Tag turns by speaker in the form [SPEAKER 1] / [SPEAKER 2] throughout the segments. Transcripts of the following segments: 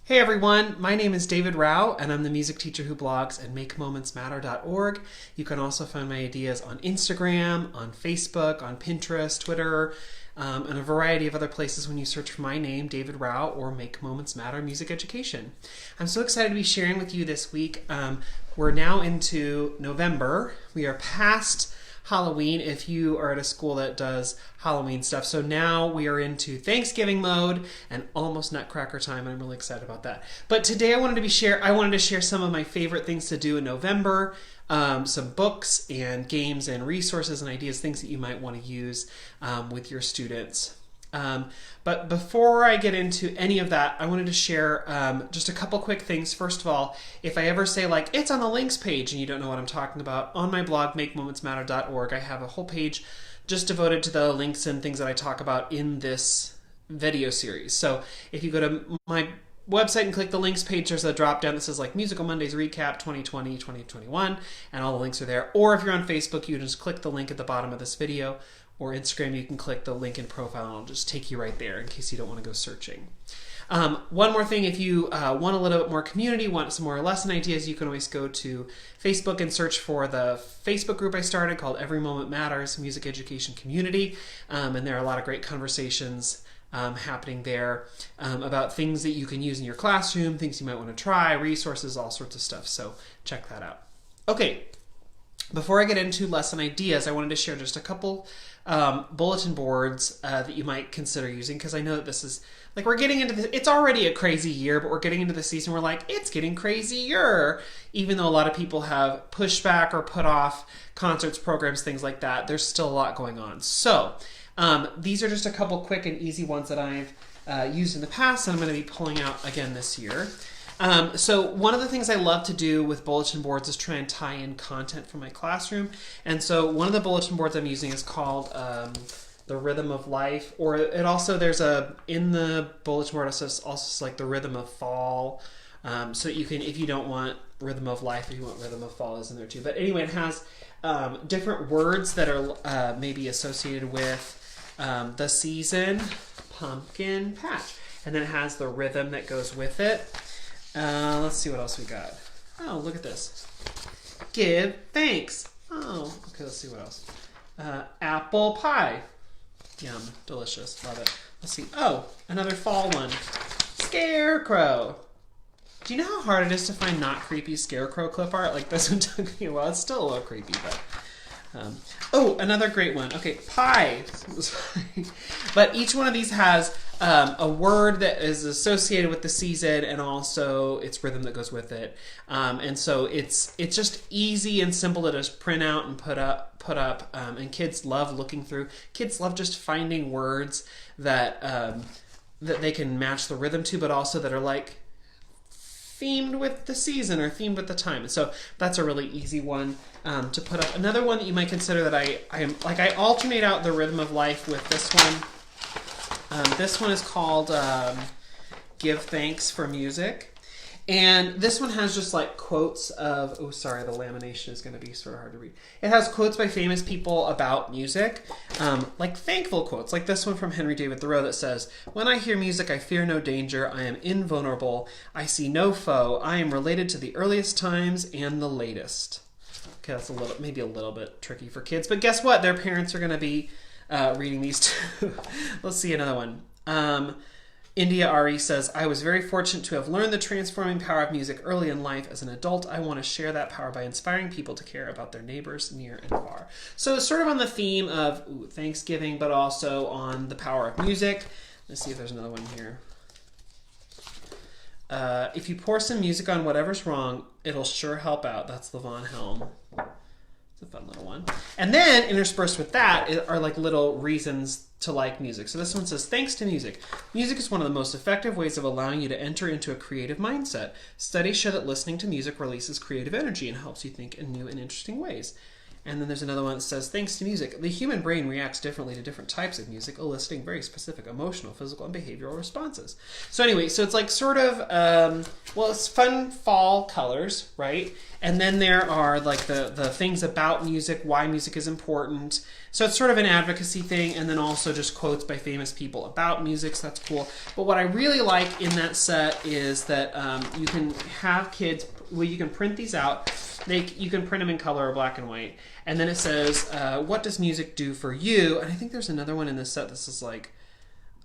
[SPEAKER 1] Hey everyone, my name is David Rao and I'm the music teacher who blogs at makemomentsmatter.org. You can also find my ideas on Instagram, on Facebook, on Pinterest, Twitter, and a variety of other places when you search for my name, David Rao, or Make Moments Matter Music Education. I'm so excited to be sharing with you this week. We're now into November. We are past Halloween if you are at a school that does Halloween stuff. So now we are into Thanksgiving mode and almost Nutcracker time, and I'm really excited about that. But today I wanted to share some of my favorite things to do in November, some books and games and resources and ideas, things that you might want to use with your students. But before I get into any of that, I wanted to share just a couple quick things. First of all, if I ever say like, it's on the links page and you don't know what I'm talking about, on my blog, makemomentsmatter.org, I have a whole page just devoted to the links and things that I talk about in this video series. So if you go to my website and click the links page, there's a drop down that says like Musical Mondays Recap 2020, 2021, and all the links are there. Or if you're on Facebook, you can just click the link at the bottom of this video, or Instagram, you can click the link in profile and it'll just take you right there in case you don't want to go searching. One more thing, if you want a little bit more community, want some more lesson ideas, you can always go to Facebook and search for the Facebook group I started called Every Moment Matters Music Education Community. And there are a lot of great conversations happening there about things that you can use in your classroom, things you might want to try, resources, all sorts of stuff. So check that out. Okay. Before I get into lesson ideas, I wanted to share just a couple bulletin boards that you might consider using, because I know that this is, like, we're getting into this, it's already a crazy year, but we're getting into the season where, like, it's getting crazier. Even though a lot of people have pushed back or put off concerts, programs, things like that, there's still a lot going on. So these are just a couple quick and easy ones that I've used in the past, and I'm going to be pulling out again this year. So one of the things I love to do with bulletin boards is try and tie in content from my classroom. And so one of the bulletin boards I'm using is called The Rhythm of Life, or it also, there's in the bulletin board also like The Rhythm of Fall. So you can, if you don't want Rhythm of Life, if you want Rhythm of Fall is in there too. But anyway, it has different words that are maybe associated with the season, pumpkin patch. And then it has the rhythm that goes with it. Let's see what else we got. Oh, look at this. Give thanks. Oh, okay, let's see what else. Apple pie. Yum, delicious, love it. Let's see. Oh, another fall one. Scarecrow. Do you know how hard it is to find not creepy scarecrow clip art? Like, this one took me a while. It's still a little creepy, but... oh, another great one. Okay, pie. But each one of these has a word that is associated with the season and also its rhythm that goes with it. And so it's just easy and simple to just print out and put up. And kids love looking through. Kids love just finding words that that they can match the rhythm to, but also that are like themed with the season or themed with the time. And so that's a really easy one to put up. Another one that you might consider that I alternate out the Rhythm of Life with this one. This one is called Give Thanks for Music. And this one has just like quotes of, oh sorry, the lamination is going to be sort of hard to read. It has quotes by famous people about music, like thankful quotes, like this one from Henry David Thoreau that says, "When I hear music, I fear no danger, I am invulnerable, I see no foe, I am related to the earliest times and the latest." Okay, that's maybe a little bit tricky for kids, but guess what? Their parents are going to be reading these too. Let's see another one. India Ari says, "I was very fortunate to have learned the transforming power of music early in life. As an adult, I want to share that power by inspiring people to care about their neighbors near and far." So it's sort of on the theme of Thanksgiving, but also on the power of music. Let's see if there's another one here. If you pour some music on whatever's wrong, it'll sure help out. That's Levon Helm. It's a fun little one. And then interspersed with that are like little reasons to like music. So this one says, "Thanks to music. Music is one of the most effective ways of allowing you to enter into a creative mindset. Studies show that listening to music releases creative energy and helps you think in new and interesting ways." And then there's another one that says, thanks to music, the human brain reacts differently to different types of music, eliciting very specific emotional, physical, and behavioral responses. So anyway, so it's like sort of, well, it's fun fall colors, right? And then there are like the things about music, why music is important. So it's sort of an advocacy thing, and then also just quotes by famous people about music, so that's cool. But what I really like in that set is that you can have kids, well, you can print these out. You can print them in color or black and white. And then it says, what does music do for you? And I think there's another one in this set that says like,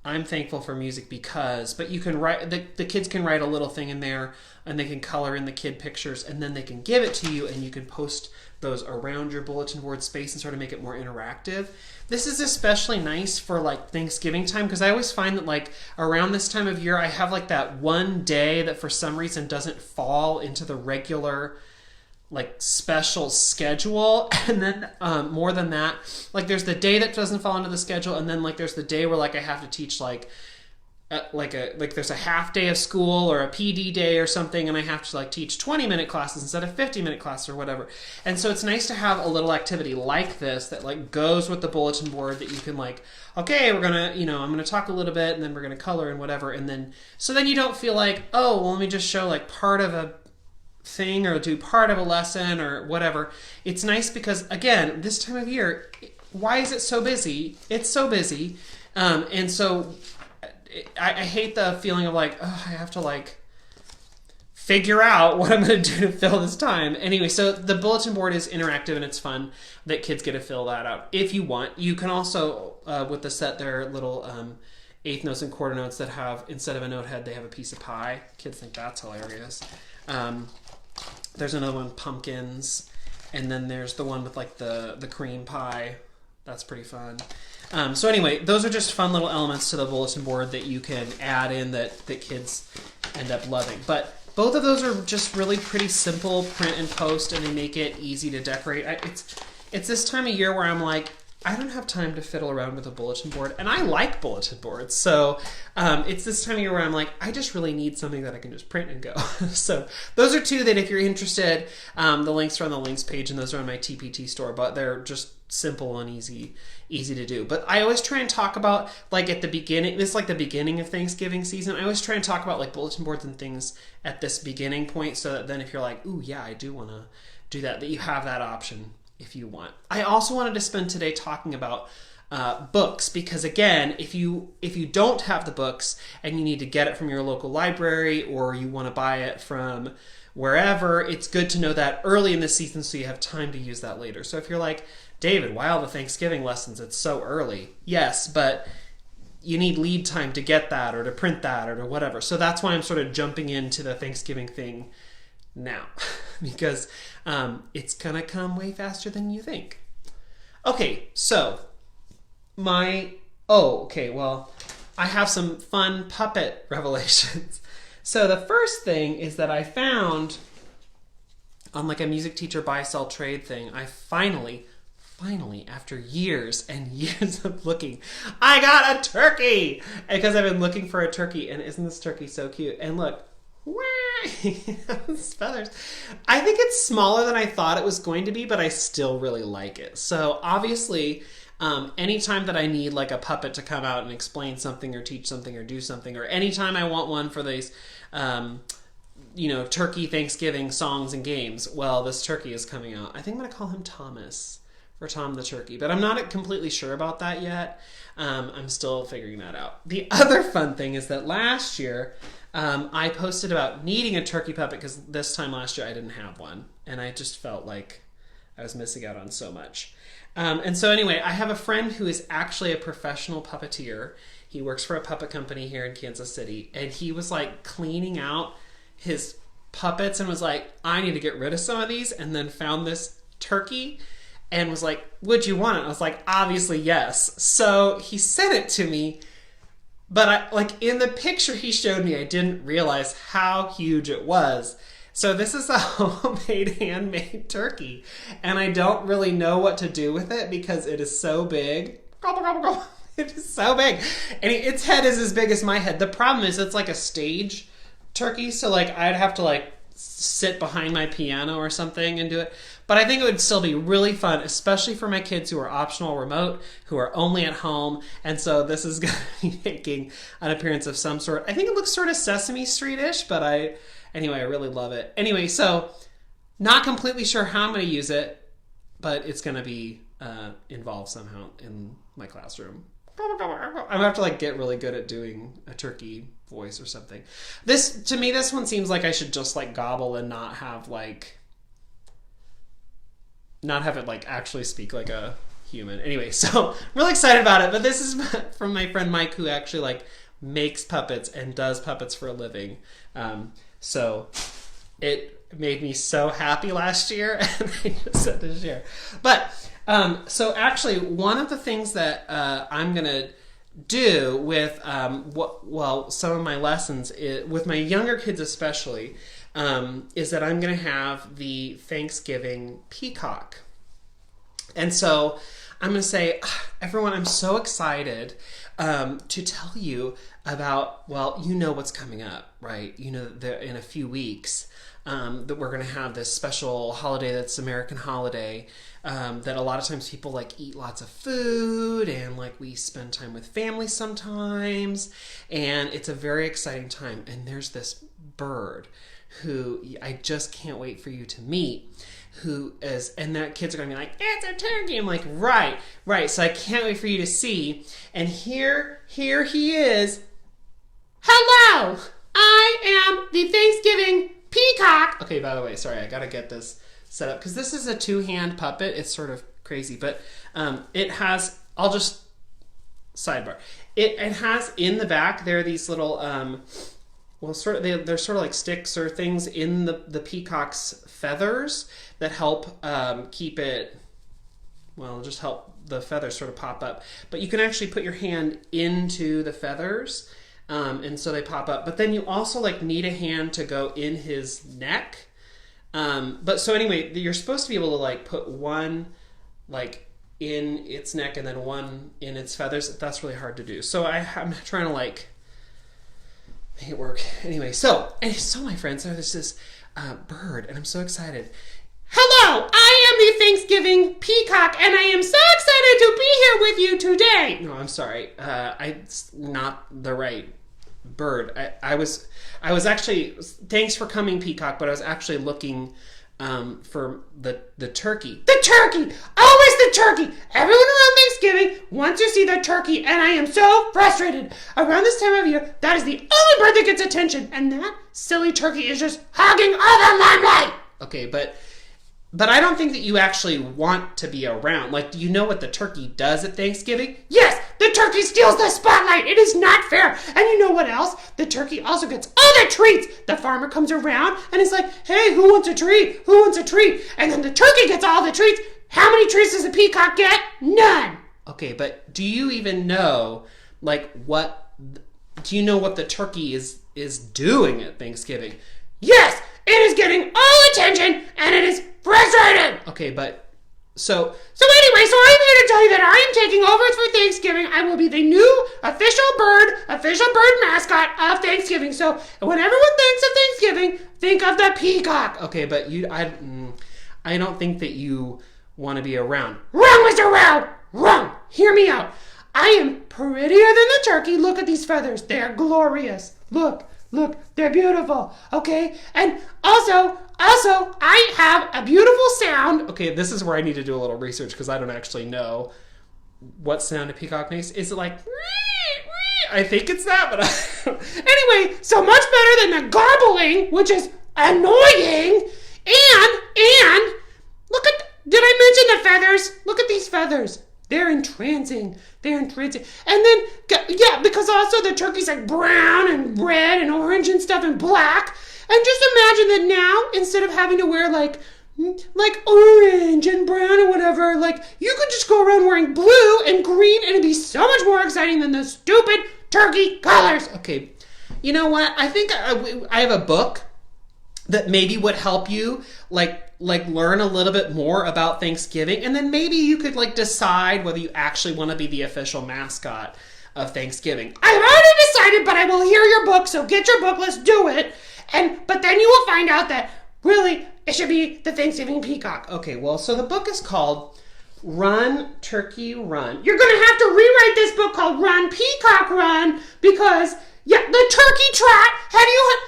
[SPEAKER 1] I'm thankful for music because, but you can write, the kids can write a little thing in there and they can color in the kid pictures and then they can give it to you and you can post those around your bulletin board space and sort of make it more interactive. This is especially nice for like Thanksgiving time because I always find that like around this time of year I have like that one day that for some reason doesn't fall into the regular like special schedule, and then more than that, like there's the day that doesn't fall into the schedule, and then like there's the day where like I have to teach like there's a half day of school or a PD day or something, and I have to like teach 20-minute classes instead of 50-minute classes or whatever. And so it's nice to have a little activity like this that like goes with the bulletin board that you can like, okay, we're gonna, I'm gonna talk a little bit and then we're gonna color and whatever, and then so then you don't feel like, oh, well, let me just show like part of a thing or do part of a lesson or whatever. It's nice because again, this time of year, why is it so busy? It's so busy, and so I hate the feeling of like, oh, I have to like figure out what I'm going to do to fill this time. Anyway, so the bulletin board is interactive and it's fun that kids get to fill that out if you want. You can also with the set there are little eighth notes and quarter notes that have, instead of a note head, they have a piece of pie. Kids think that's hilarious. There's another one, pumpkins, and then there's the one with like the cream pie. That's pretty fun. So anyway, those are just fun little elements to the bulletin board that you can add in that kids end up loving. But both of those are just really pretty simple print and post, and they make it easy to decorate. It's this time of year where I'm like, I don't have time to fiddle around with a bulletin board, and I like bulletin boards. So it's this time of year where I'm like, I just really need something that I can just print and go. So those are two that if you're interested, the links are on the links page, and those are on my TPT store, but they're just simple and easy to do. But I always try and talk about, like at the beginning, this is like the beginning of Thanksgiving season, I always try and talk about like bulletin boards and things at this beginning point, so that then if you're like, ooh, yeah, I do want to do that, that you have that option if you want. I also wanted to spend today talking about books, because again, if you don't have the books and you need to get it from your local library or you want to buy it from wherever, it's good to know that early in the season so you have time to use that later. So if you're like, David, why all the Thanksgiving lessons? It's so early. Yes, but you need lead time to get that or to print that or to whatever. So that's why I'm sort of jumping into the Thanksgiving thing now, because it's gonna come way faster than you think. Okay, so I have some fun puppet revelations. So the first thing is that I found on like a music teacher buy sell trade thing, I finally, after years and years of looking, I got a turkey! Because I've been looking for a turkey, and isn't this turkey so cute? And look, feathers. I think it's smaller than I thought it was going to be, but I still really like it. So obviously, anytime that I need like a puppet to come out and explain something or teach something or do something, or anytime I want one for these, turkey Thanksgiving songs and games, well, this turkey is coming out. I think I'm going to call him Thomas, for Tom the Turkey, but I'm not completely sure about that yet. I'm still figuring that out. The other fun thing is that last year, I posted about needing a turkey puppet because this time last year I didn't have one, and I just felt like I was missing out on so much. And so anyway, I have a friend who is actually a professional puppeteer. He works for a puppet company here in Kansas City, and he was like cleaning out his puppets and was like, I need to get rid of some of these, and then found this turkey and was like, would you want it? I was like, obviously yes. So he sent it to me, but in the picture he showed me, I didn't realize how huge it was. So this is a homemade, handmade turkey, and I don't really know what to do with it because it is so big. It is so big, and its head is as big as my head. The problem is it's like a stage turkey, so like I'd have to like sit behind my piano or something and do it. But I think it would still be really fun, especially for my kids who are optional remote, who are only at home. And so this is going to be making an appearance of some sort. I think it looks sort of Sesame Street-ish, but I really love it. Anyway, so not completely sure how I'm going to use it, but it's going to be involved somehow in my classroom. I'm going to have to get really good at doing a turkey voice or something. To me, this one seems like I should just gobble and not have it actually speak like a human. Anyway, so I'm really excited about it, but this is from my friend Mike, who actually makes puppets and does puppets for a living. So it made me so happy last year, and I just had to share. But so actually, one of the things that I'm gonna do with some of my lessons with my younger kids especially is that I'm gonna have the Thanksgiving Peacock, and so I'm gonna say, everyone, I'm so excited to tell you about, what's coming up, right? In a few weeks that we're going to have this special holiday that's American holiday that a lot of times people eat lots of food, and we spend time with family sometimes, and it's a very exciting time. And there's this bird who I just can't wait for you to meet, and that kids are going to be like, it's a turkey. I'm like, right. So I can't wait for you to see. And here he is. Hello, I am the Thanksgiving Peacock. Okay, by the way, sorry, I got to get this set up because this is a 2-hand puppet. It's sort of crazy, but it has, I'll just sidebar. It has in the back, there are these little, they're sort of like sticks or things in the peacock's feathers that help keep it, just help the feathers sort of pop up. But you can actually put your hand into the feathers, and so they pop up. But then you also need a hand to go in his neck. But so anyway, you're supposed to be able to put one in its neck and then one in its feathers. That's really hard to do. So I'm trying to make it work. Anyway, so my friends, there's this bird, and I'm so excited. Hello, I am the Thanksgiving Peacock, and I am so excited to be here with you today. No, I'm sorry. It's not the right bird. I was actually, thanks for coming, Peacock, but I was actually looking for the turkey. The turkey! Always the turkey! Everyone around Thanksgiving wants to see the turkey, and I am so frustrated. Around this time of year, that is the only bird that gets attention, and that silly turkey is just hogging all the limelight. Okay, but I don't think that you actually want to be around. Do you know what the turkey does at Thanksgiving? Yes, the turkey steals the spotlight. It is not fair. And you know what else? The turkey also gets all the treats. The farmer comes around and is like, hey, who wants a treat? Who wants a treat? And then the turkey gets all the treats. How many treats does a peacock get? None. Okay, but do you even know, do you know what the turkey is doing at Thanksgiving? Yes, it is getting all attention, and it is frustrated. Okay, but so anyway, so I'm here to tell you that I am taking over for Thanksgiving. I will be the new official bird mascot of Thanksgiving. So when everyone thinks of Thanksgiving, think of the peacock. Okay, but I don't think that you want to be around. Wrong, Mr. Rowe. Wrong. Hear me out. I am prettier than the turkey. Look at these feathers. They're glorious. Look, they're beautiful, okay? And also, I have a beautiful sound. Okay, this is where I need to do a little research because I don't actually know what sound a peacock makes. Is it like, I think it's that, but anyway, so much better than the garbling, which is annoying. And look at, did I mention the feathers? Look at these feathers. They're entrancing. And then, yeah, because also the turkey's brown and red and orange and stuff and black. And just imagine that now, instead of having to wear orange and brown and whatever, you could just go around wearing blue and green, and it'd be so much more exciting than the stupid turkey colors. Okay, you know what? I think I have a book that maybe would help you, learn a little bit more about Thanksgiving, and then maybe you could decide whether you actually want to be the official mascot of Thanksgiving. I've already decided, but I will hear your book, so get your book, let's do it. But then you will find out that really It should be the Thanksgiving Peacock. Okay, well, so the book is called Run, Turkey, Run. You're going to have to rewrite this book called Run, Peacock, Run, because, yeah, the turkey trot, have you heard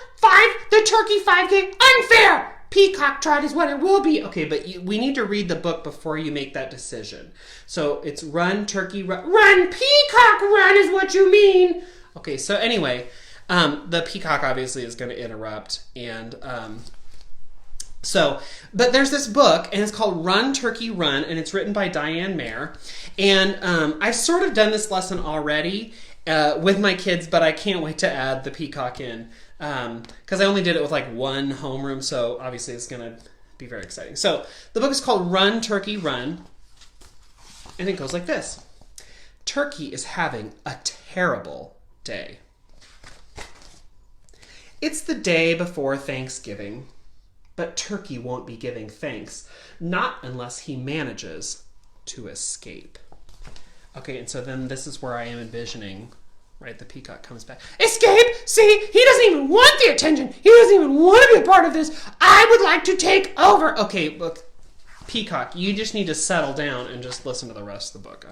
[SPEAKER 1] the turkey 5K? Unfair! Peacock trot is what it will be. Okay, but we need to read the book before you make that decision. So it's Run, Turkey, Run. Run, Peacock, Run is what you mean. Okay, so anyway, the peacock obviously is going to interrupt. And but there's this book, and it's called Run, Turkey, Run, and it's written by Diane Mayer. And I've sort of done this lesson already with my kids, but I can't wait to add the peacock in. Because I only did it with like one homeroom, so obviously it's going to be very exciting. So the book is called Run, Turkey, Run, and it goes like this. Turkey is having a terrible day. It's the day before Thanksgiving, but Turkey won't be giving thanks, not unless he manages to escape. Okay, and so then this is where I am envisioning, right, the peacock comes back. Escape! See, he doesn't even want the attention. He doesn't even want to be a part of this. I would like to take over. Okay, look, peacock, you just need to settle down and just listen to the rest of the book.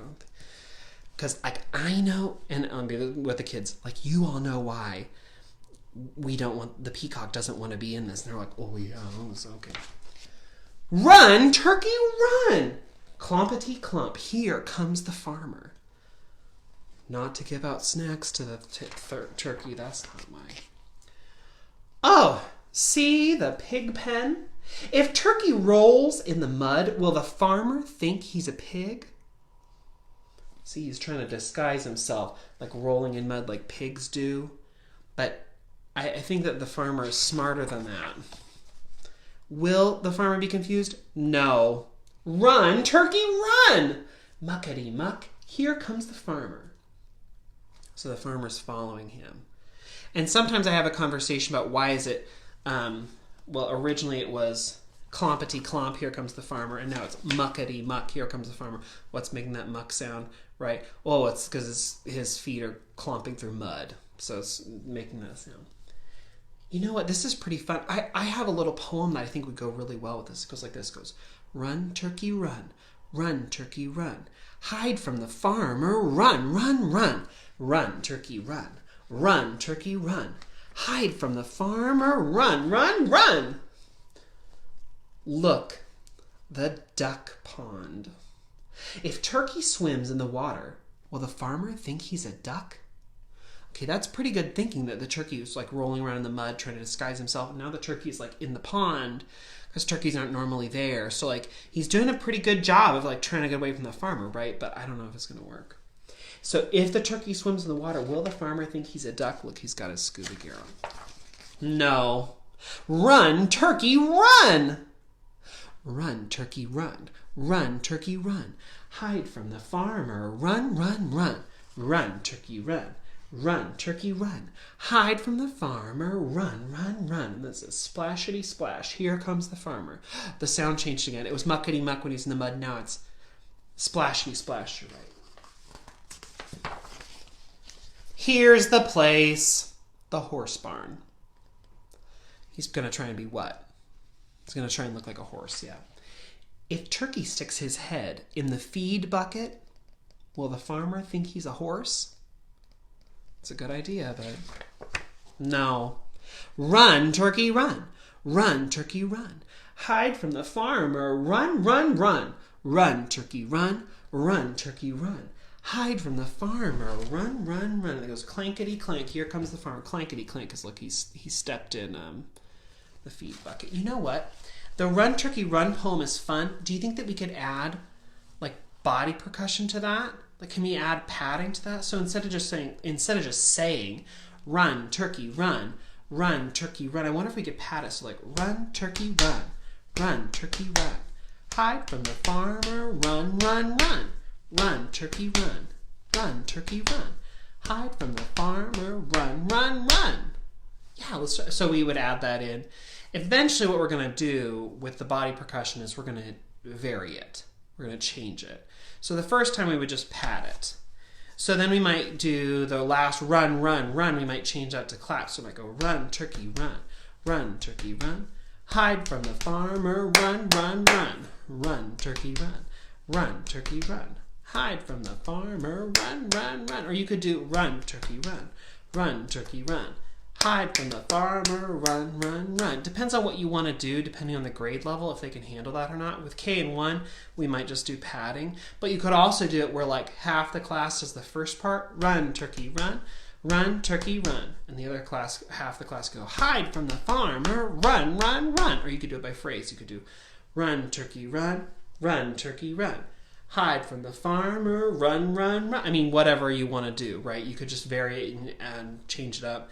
[SPEAKER 1] Because I know, and I'll be with the kids, like, you all know why we don't want, the peacock doesn't want to be in this. And they're like, oh yeah, it's okay. Run, turkey, run! Clumpety clump, here comes the farmer. Not to give out snacks to the turkey, that's not my... Oh, see the pig pen? If turkey rolls in the mud, will the farmer think he's a pig? See, he's trying to disguise himself, like rolling in mud like pigs do. But I think that the farmer is smarter than that. Will the farmer be confused? No. Run, turkey, run! Muckety muck, here comes the farmer. So the farmer's following him. And sometimes I have a conversation about why is it, well, originally it was clompety clomp, here comes the farmer, and now it's muckety muck, here comes the farmer. What's making that muck sound, right? Oh, it's because his feet are clomping through mud, so it's making that sound. You know what? This is pretty fun. I have a little poem that I think would go really well with this. It goes like this. It goes, run, turkey, run. Run, turkey, run. Hide from the farmer. Run, run, run. Run, turkey, run. Run, turkey, run. Hide from the farmer. Run, run, run. Look, the duck pond. If turkey swims in the water, will the farmer think he's a duck? Okay, that's pretty good thinking that the turkey was like rolling around in the mud trying to disguise himself. And now the turkey is like in the pond because turkeys aren't normally there. So like he's doing a pretty good job of like trying to get away from the farmer, right? But I don't know if it's going to work. So if the turkey swims in the water, will the farmer think he's a duck? Look, he's got his scuba gear on. No. Run, turkey, run! Run, turkey, run. Run, turkey, run. Hide from the farmer. Run, run, run. Run, turkey, run. Run, turkey, run. Hide from the farmer. Run, run, run. And this is splashity splash. Here comes the farmer. The sound changed again. It was muckety muck when he's in the mud. Now it's splashity splash. You're right. Here's the place. The horse barn. He's going to try and be what? He's going to try and look like a horse, yeah. If turkey sticks his head in the feed bucket, will the farmer think he's a horse? It's a good idea, but no. Run, turkey, run. Run, turkey, run. Hide from the farmer. Run, run, run. Run, turkey, run. Run, turkey, run. Hide from the farmer. Run, run, run. And it goes clankety clank. Here comes the farmer. Clankety clank, because look, he stepped in the feed bucket. You know what? The Run, Turkey, Run poem is fun. Do you think that we could add like body percussion to that? Like, can we add padding to that? So instead of just saying, run, turkey, run, run, turkey, run. I wonder if we could pad it. So like, run, turkey, run, turkey, run. Hide from the farmer, run, run, run. Run, turkey, run, turkey, run. Hide from the farmer, run, run, run. Yeah, let's try. So we would add that in. Eventually what we're going to do with the body percussion is we're going to vary it. We're going to change it. So the first time we would just pad it. So then we might do the last run, run, run. We might change that to clap. So we might go run, turkey, run. Run, turkey, run. Hide from the farmer, run, run, run. Run, turkey, run. Run, turkey, run. Hide from the farmer, run, run, run. Or you could do run, turkey, run. Run, turkey, run. Hide from the farmer, run, run, run. Depends on what you want to do, depending on the grade level, if they can handle that or not. With K and 1, we might just do padding. But you could also do it where like half the class does the first part, run, turkey, run. Run, turkey, run. And the other class, half the class go, hide from the farmer, run, run, run. Or you could do it by phrase. You could do run, turkey, run. Run, turkey, run. Hide from the farmer, run, run, run. I mean, whatever you want to do, right? You could just vary it and change it up.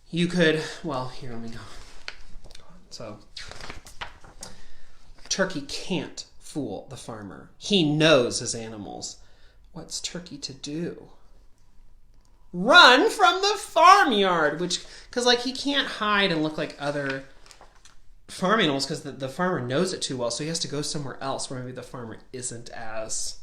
[SPEAKER 1] You could, well, here, let me go. So, turkey can't fool the farmer. He knows his animals. What's turkey to do? Run from the farmyard, because like he can't hide and look like other farm animals because the farmer knows it too well, so he has to go somewhere else where maybe the farmer isn't as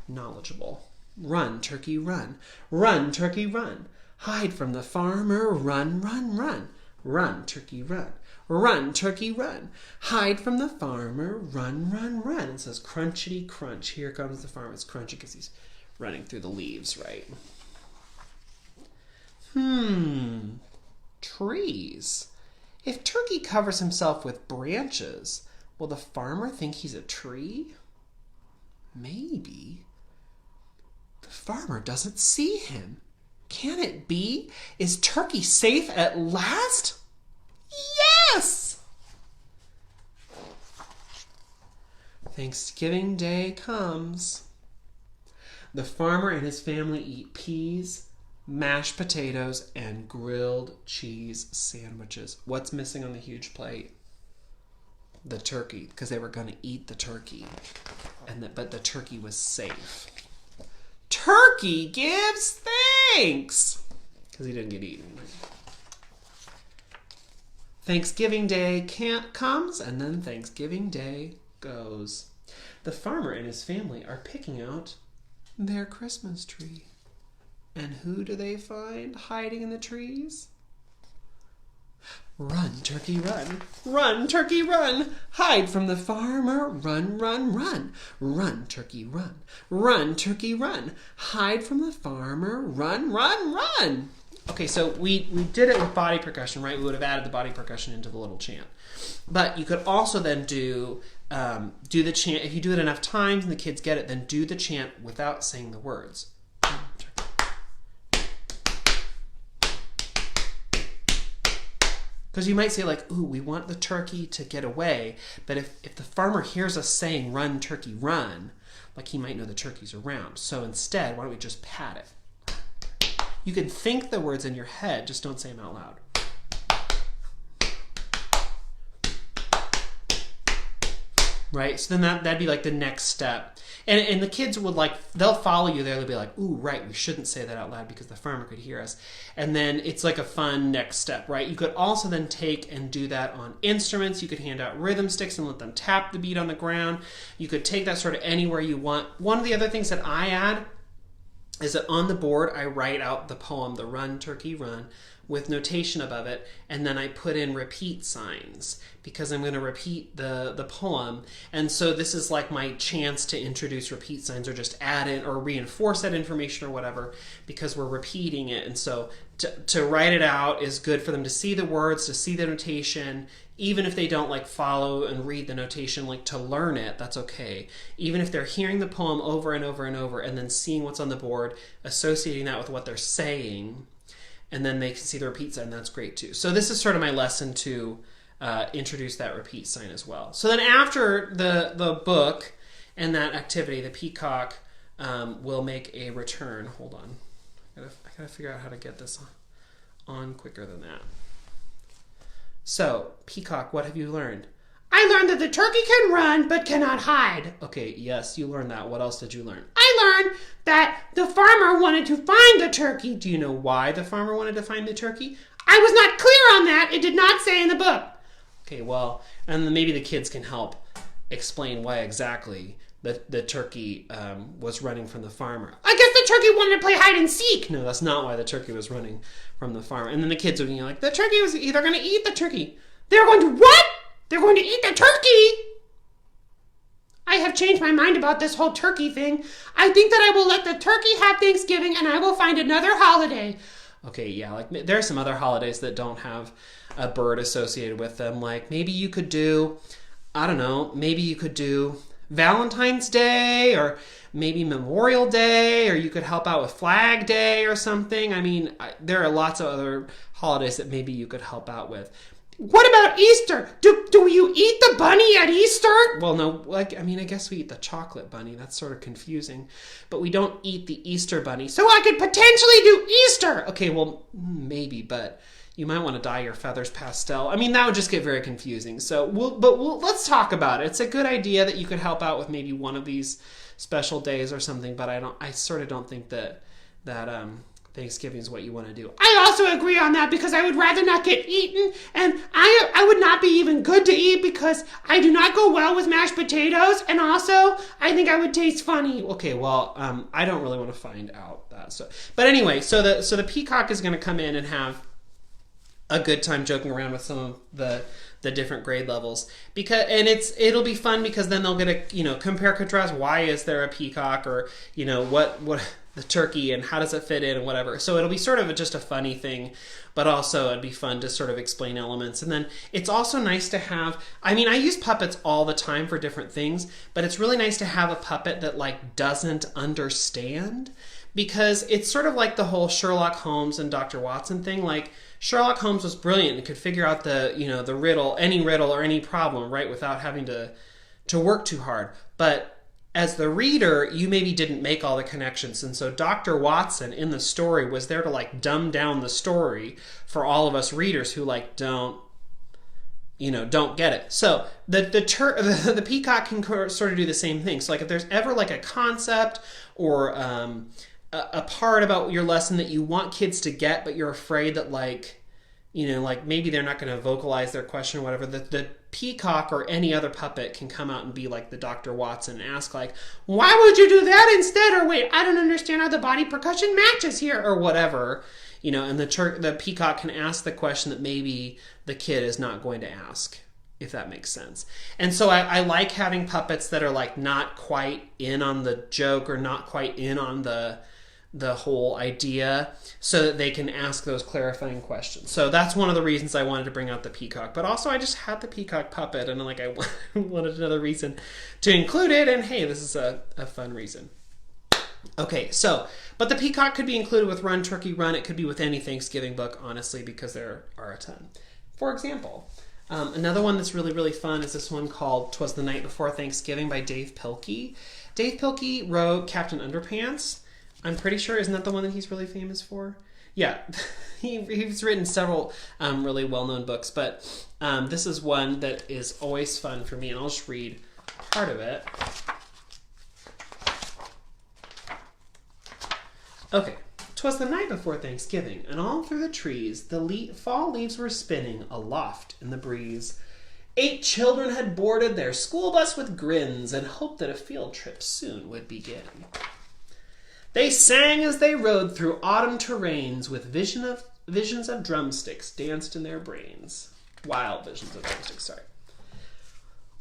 [SPEAKER 1] knowledgeable. Run, turkey, run. Run, turkey, run. Hide from the farmer, run, run, run. Run, turkey, run. Run, turkey, run. Hide from the farmer, run, run, run. It says crunchity crunch. Here comes the farmer. It's crunchy because he's running through the leaves, right? Trees. If turkey covers himself with branches, will the farmer think he's a tree? Maybe. The farmer doesn't see him. Can it be? Is turkey safe at last? Yes! Thanksgiving Day comes. The farmer and his family eat peas, mashed potatoes, and grilled cheese sandwiches. What's missing on the huge plate? The turkey, because they were going to eat the turkey, but the turkey was safe. Turkey gives thanks because he didn't get eaten. Thanksgiving Day comes, and then Thanksgiving Day goes. The farmer and his family are picking out their Christmas tree. And who do they find hiding in the trees? Run, turkey, run. Run, turkey, run. Hide from the farmer. Run, run, run. Run, turkey, run. Run, turkey, run. Hide from the farmer. Run, run, run. Okay, so we did it with body percussion, right? We would have added the body percussion into the little chant. But you could also then do the chant. If you do it enough times and the kids get it, then do the chant without saying the words. Because you might say like, ooh, we want the turkey to get away. But if the farmer hears us saying, run, turkey, run, like he might know the turkey's around. So instead, why don't we just pat it? You can think the words in your head, just don't say them out loud. Right? So then that'd be like the next step. And the kids would they'll follow you there. They'll be like, ooh, right, we shouldn't say that out loud because the farmer could hear us. And then it's like a fun next step, right? You could also then take and do that on instruments. You could hand out rhythm sticks and let them tap the beat on the ground. You could take that sort of anywhere you want. One of the other things that I add is that on the board, I write out the poem, the Run, Turkey, Run, with notation above it, and then I put in repeat signs because I'm going to repeat the poem. And so this is like my chance to introduce repeat signs or just add in or reinforce that information or whatever because we're repeating it. And so to write it out is good for them to see the words, to see the notation. Even if they don't follow and read the notation, to learn it, that's okay. Even if they're hearing the poem over and over and over and then seeing what's on the board, associating that with what they're saying, and then they can see the repeat sign, that's great too. So this is sort of my lesson to introduce that repeat sign as well. So then after the book and that activity, the peacock will make a return. Hold on. I gotta figure out how to get this on quicker than that. So, Peacock, what have you learned? I learned that the turkey can run but cannot hide. Okay, yes, you learned that. What else did you learn? I learned that the farmer wanted to find the turkey. Do you know why the farmer wanted to find the turkey? I was not clear on that. It did not say in the book. Okay, well, and then maybe the kids can help explain why exactly the turkey was running from the farmer. I guess the turkey wanted to play hide and seek. No, that's not why the turkey was running from the farmer. And then the kids would be like, the turkey was either going to eat the turkey. They were going to what?
[SPEAKER 2] They're going to eat the turkey! I have changed my mind about this whole turkey thing. I think that I will let the turkey have Thanksgiving and I will find another holiday.
[SPEAKER 1] Okay, yeah, like there are some other holidays that don't have a bird associated with them. Like maybe you could do, I don't know, maybe you could do Valentine's Day or maybe Memorial Day, or you could help out with Flag Day or something. I mean, there are lots of other holidays that maybe you could help out with.
[SPEAKER 2] What about Easter? Do you eat the bunny at Easter?
[SPEAKER 1] Well, no, like, I mean, I guess we eat the chocolate bunny. That's sort of confusing. But we don't eat the Easter bunny.
[SPEAKER 2] So I could potentially do Easter.
[SPEAKER 1] Okay, well, maybe, but you might want to dye your feathers pastel. I mean, that would just get very confusing. So, let's talk about it. It's a good idea that you could help out with maybe one of these special days or something, but I sort of don't think that Thanksgiving is what you want to do.
[SPEAKER 2] I also agree on that because I would rather not get eaten, and I would not be even good to eat because I do not go well with mashed potatoes, and also I think I would taste funny.
[SPEAKER 1] Okay, well, I don't really want to find out that. But anyway, so the peacock is going to come in and have a good time joking around with some of the different grade levels, and it'll be fun because then they'll get a compare contrast. Why is there a peacock, or what the turkey, and how does it fit in, and whatever. So it'll be sort of just a funny thing, but also it'd be fun to sort of explain elements. And then it's also nice to have, I mean, I use puppets all the time for different things, but it's really nice to have a puppet that like doesn't understand, because it's sort of like the whole Sherlock Holmes and Dr. Watson thing. Like Sherlock Holmes was brilliant and could figure out the riddle, any riddle or any problem, right, without having to work too hard. But as the reader, you maybe didn't make all the connections. And so Dr. Watson in the story was there to like dumb down the story for all of us readers who like don't get it. So the peacock can sort of do the same thing. So like if there's ever like a concept or a part about your lesson that you want kids to get, but you're afraid that like maybe they're not going to vocalize their question or whatever, the peacock or any other puppet can come out and be like the Dr. Watson and ask like, why would you do that instead? Or wait, I don't understand how the body percussion matches here, or whatever. And the peacock can ask the question that maybe the kid is not going to ask, if that makes sense. And so I like having puppets that are like not quite in on the joke or not quite in on the whole idea, so that they can ask those clarifying questions. So that's one of the reasons I wanted to bring out the peacock. But also I just had the peacock puppet, and like I wanted another reason to include it, and hey, this is a fun reason. Okay, so, but the peacock could be included with Run Turkey Run. It could be with any Thanksgiving book, honestly, because there are a ton. For example, another one that's really, really fun is this one called Twas the Night Before Thanksgiving by Dave Pilkey. Dave Pilkey wrote Captain Underpants. I'm pretty sure, isn't that the one that he's really famous for? Yeah, he's written several really well-known books, but this is one that is always fun for me, and I'll just read part of it. Okay. 'Twas the night before Thanksgiving, and all through the trees the fall leaves were spinning aloft in the breeze. 8 children had boarded their school bus with grins and hoped that a field trip soon would begin. They sang as they rode through autumn terrains, with visions of drumsticks danced in their brains. Wild visions of drumsticks, sorry.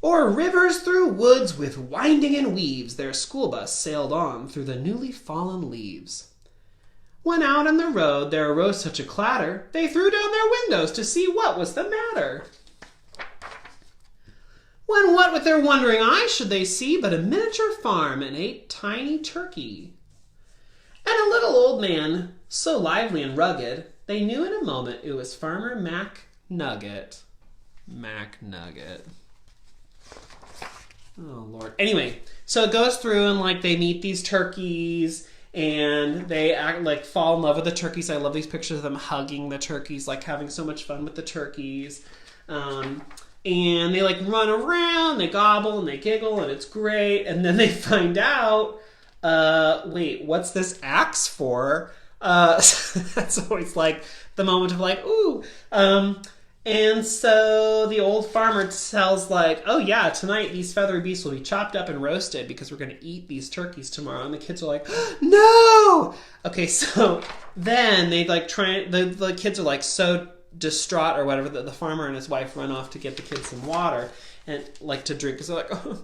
[SPEAKER 1] O'er rivers through woods with winding and weaves, their school bus sailed on through the newly fallen leaves. When out on the road there arose such a clatter, they threw down their windows to see what was the matter. When what with their wondering eyes should they see but a miniature farm and 8 tiny turkey, and a little old man, so lively and rugged, they knew in a moment it was Farmer Mac Nugget. Mac Nugget. Oh, Lord. Anyway, so it goes through and, like, they meet these turkeys, and they fall in love with the turkeys. I love these pictures of them hugging the turkeys, like, having so much fun with the turkeys. And they, like, run around, they gobble, and they giggle, and it's great. And then they find out, wait, what's this axe for? That's always like the moment of like, ooh. And so the old farmer tells like, oh yeah, tonight these feathery beasts will be chopped up and roasted because we're going to eat these turkeys tomorrow. And the kids are like, no! Okay, so then they like the kids are like so distraught or whatever that the farmer and his wife run off to get the kids some water and like to drink because they're like, oh.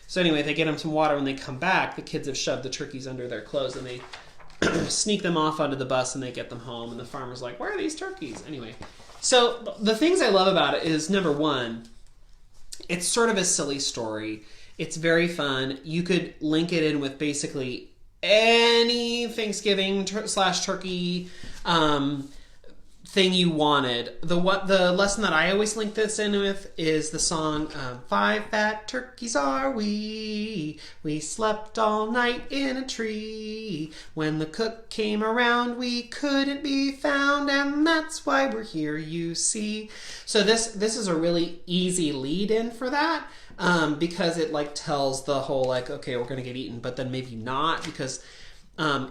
[SPEAKER 1] So anyway, they get them some water. When they come back, the kids have shoved the turkeys under their clothes and they sneak them off onto the bus and they get them home. And the farmer's like, where are these turkeys? Anyway, so the things I love about it is, number one, it's sort of a silly story. It's very fun. You could link it in with basically any Thanksgiving / turkey thing you wanted. The lesson that I always link this in with is the song 5 fat turkeys are we slept all night in a tree. When the cook came around we couldn't be found, and that's why we're here, you see. So this is a really easy lead in for that. Because it like tells the whole like, okay, we're gonna get eaten, but then maybe not, because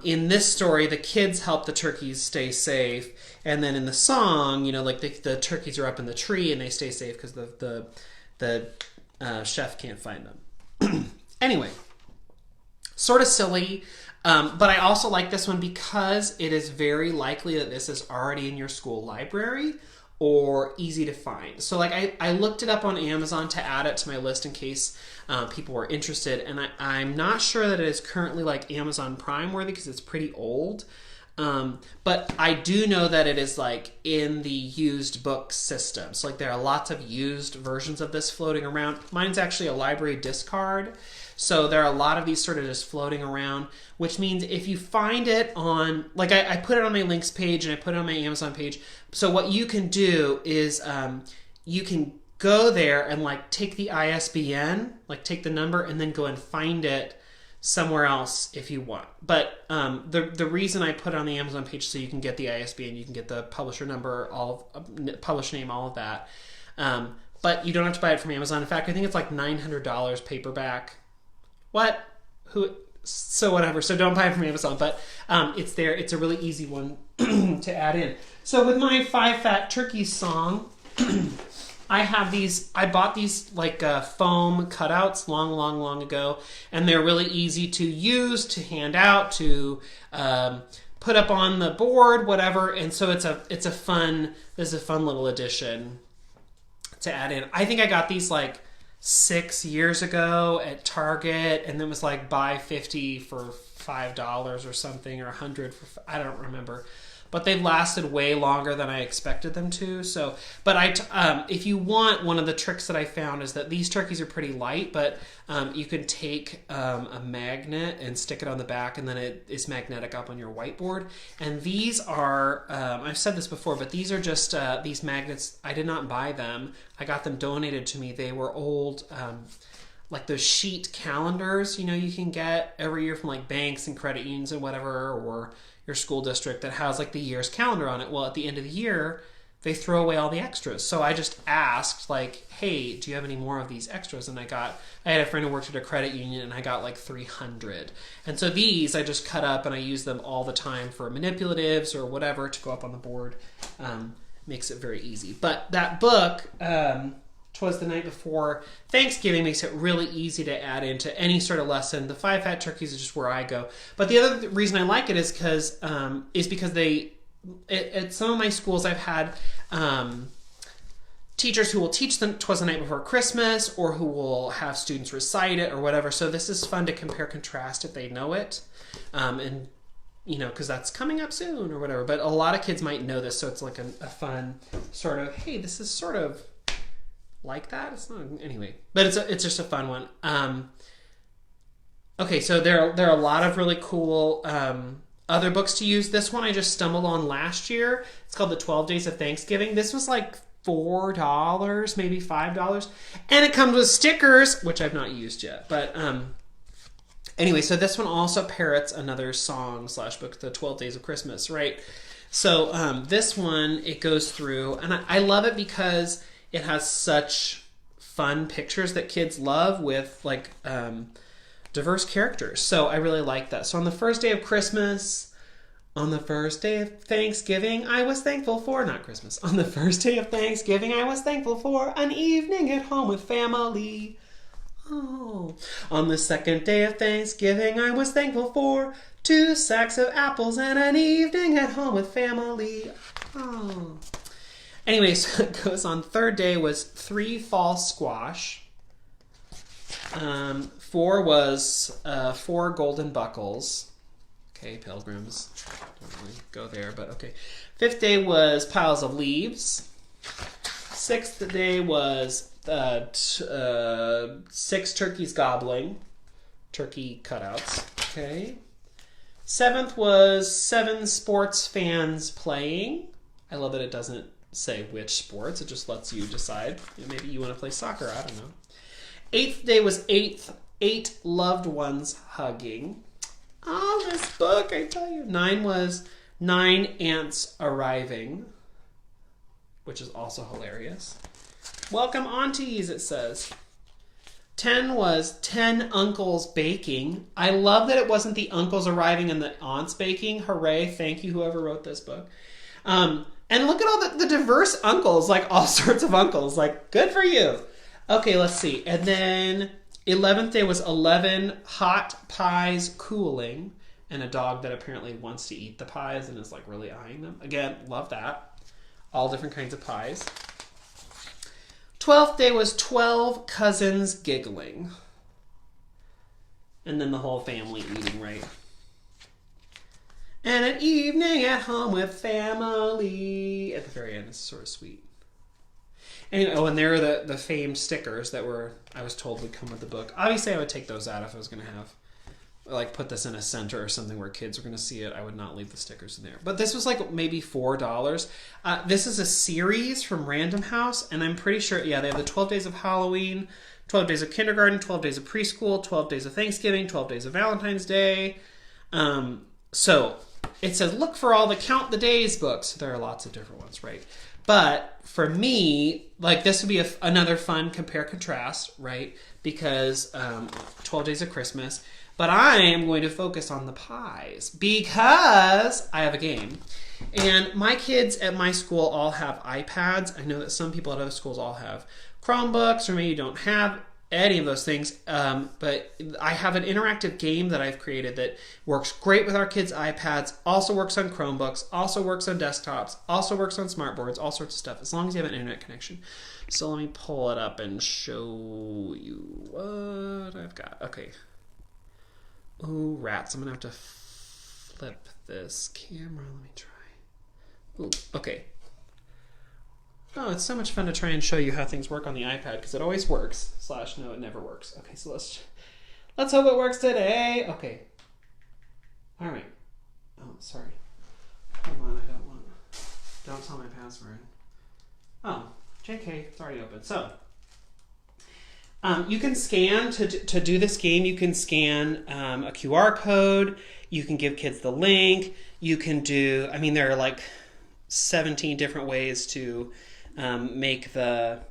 [SPEAKER 1] in this story the kids help the turkeys stay safe, and then in the song, you know, like the turkeys are up in the tree and they stay safe because the chef can't find them. Anyway, sort of silly, but I also like this one because it is very likely that this is already in your school library or easy to find. So like I looked it up on Amazon to add it to my list in case people were interested, and I'm not sure that it is currently like Amazon Prime worthy because it's pretty old. But I do know that it is like in the used book system. So like there are lots of used versions of this floating around. Mine's actually a library discard. So there are a lot of these sort of just floating around, which means if you find it on, like I put it on my links page and I put it on my Amazon page. So what you can do is you can go there and like take the ISBN, like take the number and then go and find it somewhere else if you want. But the reason I put it on the Amazon page so you can get the ISBN, you can get the publisher number, publisher name, all of that. But you don't have to buy it from Amazon. In fact, I think it's like $900 paperback. What? Who? So whatever. So don't buy it from Amazon. But it's there. It's a really easy one to add in. So with my 5 Fat Turkeys song, I have these. I bought these like foam cutouts long ago, and they're really easy to use, to hand out, to put up on the board, whatever. And so it's a fun. This is a fun little addition to add in. I think I got these like 6 years ago at Target, and it was like buy 50 for $5 or something, or 100 for, I don't remember, but they've lasted way longer than I expected them to. So, but if you want, one of the tricks that I found is that these turkeys are pretty light, but you can take a magnet and stick it on the back, and then it is magnetic up on your whiteboard. And these are, I've said this before, but these are just these magnets. I did not buy them. I got them donated to me. They were old, like those sheet calendars, you know, you can get every year from like banks and credit unions and whatever, or your school district, that has like the year's calendar on it. Well, at the end of the year, they throw away all the extras. So I just asked, like, hey, do you have any more of these extras? And I had a friend who worked at a credit union, and I got like 300. And so these I just cut up and I use them all the time for manipulatives or whatever to go up on the board. Makes it very easy. But that book, Twas the Night Before Thanksgiving, makes it really easy to add into any sort of lesson. The 5 Fat Turkeys is just where I go. But the other reason I like it is because they, at some of my schools, I've had teachers who will teach them Twas the Night Before Christmas, or who will have students recite it or whatever. So this is fun to compare contrast if they know it, and you know, because that's coming up soon or whatever. But a lot of kids might know this, so it's like a fun sort of, hey, this is sort of like that. It's not, anyway, but it's just a fun one. Okay, so there are a lot of really cool other books to use. This one I just stumbled on last year. It's called The 12 Days of Thanksgiving. This was like $4, maybe $5, and it comes with stickers, which I've not used yet. But anyway, so this one also parrots another song / book, The 12 Days of Christmas, right? So this one, it goes through, and I love it because it has such fun pictures that kids love with like diverse characters. So I really like that. So on the first day of Christmas, on the first day of Thanksgiving, I was thankful for, not Christmas, on the first day of Thanksgiving, I was thankful for an evening at home with family. Oh. On the second day of Thanksgiving, I was thankful for 2 sacks of apples and an evening at home with family. Oh. Anyway, so it goes on. Third day was 3 fall squash. 4 was 4 golden buckles. Okay, pilgrims. Don't really go there, but okay. 5th day was piles of leaves. 6th day was 6 turkeys gobbling. Turkey cutouts. Okay. 7th was 7 sports fans playing. I love that it doesn't say which sports. It just lets you decide. Maybe you want to play soccer. I don't know. 8th day was 8 loved ones hugging. Oh, this book, I tell you. 9 was 9 ants arriving, which is also hilarious. Welcome, aunties, it says. 10 was 10 uncles baking. I love that it wasn't the uncles arriving and the aunts baking. Hooray, thank you, whoever wrote this book. And look at all the diverse uncles, like all sorts of uncles. Like, good for you. Okay, let's see. And then 11th day was 11 hot pies cooling, and a dog that apparently wants to eat the pies and is like really eyeing them. Again, love that. All different kinds of pies. 12th day was 12 cousins giggling. And then the whole family eating, right? And an evening at home with family. At the very end, it's sort of sweet. And, and there are the famed stickers that I was told would come with the book. Obviously, I would take those out if I was going to have, like, put this in a center or something where kids were going to see it. I would not leave the stickers in there. But this was like maybe $4. This is a series from Random House, and I'm pretty sure, yeah, they have the 12 days of Halloween, 12 days of kindergarten, 12 days of preschool, 12 days of Thanksgiving, 12 days of Valentine's Day. So it says, look for all the Count the Days books. There are lots of different ones, right? But for me, like, this would be another fun compare-contrast, right? Because 12 days of Christmas. But I am going to focus on the pies because I have a game. And my kids at my school all have iPads. I know that some people at other schools all have Chromebooks, or maybe you don't have any of those things. But I have an interactive game that I've created that works great with our kids' iPads, also works on Chromebooks, also works on desktops, also works on smartboards, all sorts of stuff, as long as you have an internet connection. So let me pull it up and show you what I've got. Okay. Oh, rats. I'm going to have to flip this camera. Let me try. Ooh, okay. Oh, it's so much fun to try and show you how things work on the iPad because it always works. / no, it never works. Okay, so let's hope it works today. Okay. All right. Oh, sorry. Hold on, don't tell my password. Oh, JK, it's already open. So, you can scan to do this game. You can scan a QR code. You can give kids the link. You can do, there are like 17 different ways to make the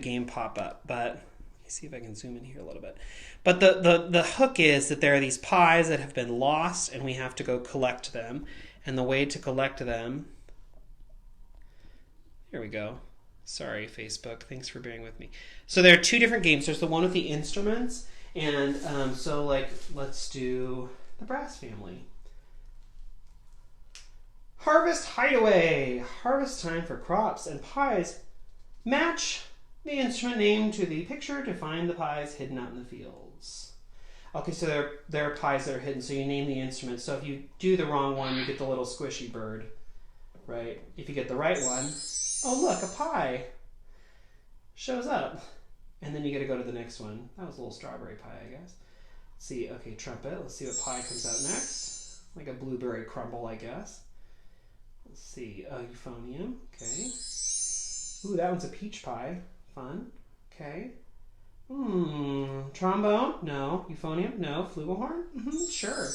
[SPEAKER 1] game pop up. But let me see if I can zoom in here a little bit. But the hook is that there are these pies that have been lost, and we have to go collect them. And the way to collect them, here we go. Sorry, Facebook. Thanks for bearing with me. So there are 2 different games. There's the one with the instruments, and so like let's do the brass family. Harvest Hideaway. Harvest time for crops and pies. Match the instrument name to the picture to find the pies hidden out in the fields. Okay, so there are pies that are hidden, so you name the instrument. So if you do the wrong one, you get the little squishy bird, right? If you get the right one, oh look, a pie shows up. And then you get to go to the next one. That was a little strawberry pie, I guess. Let's see, okay, trumpet. Let's see what pie comes out next. Like a blueberry crumble, I guess. Let's see, euphonium, okay. Ooh, that one's a peach pie. Fun, okay. Trombone? No. Euphonium? No. Flugelhorn? Sure.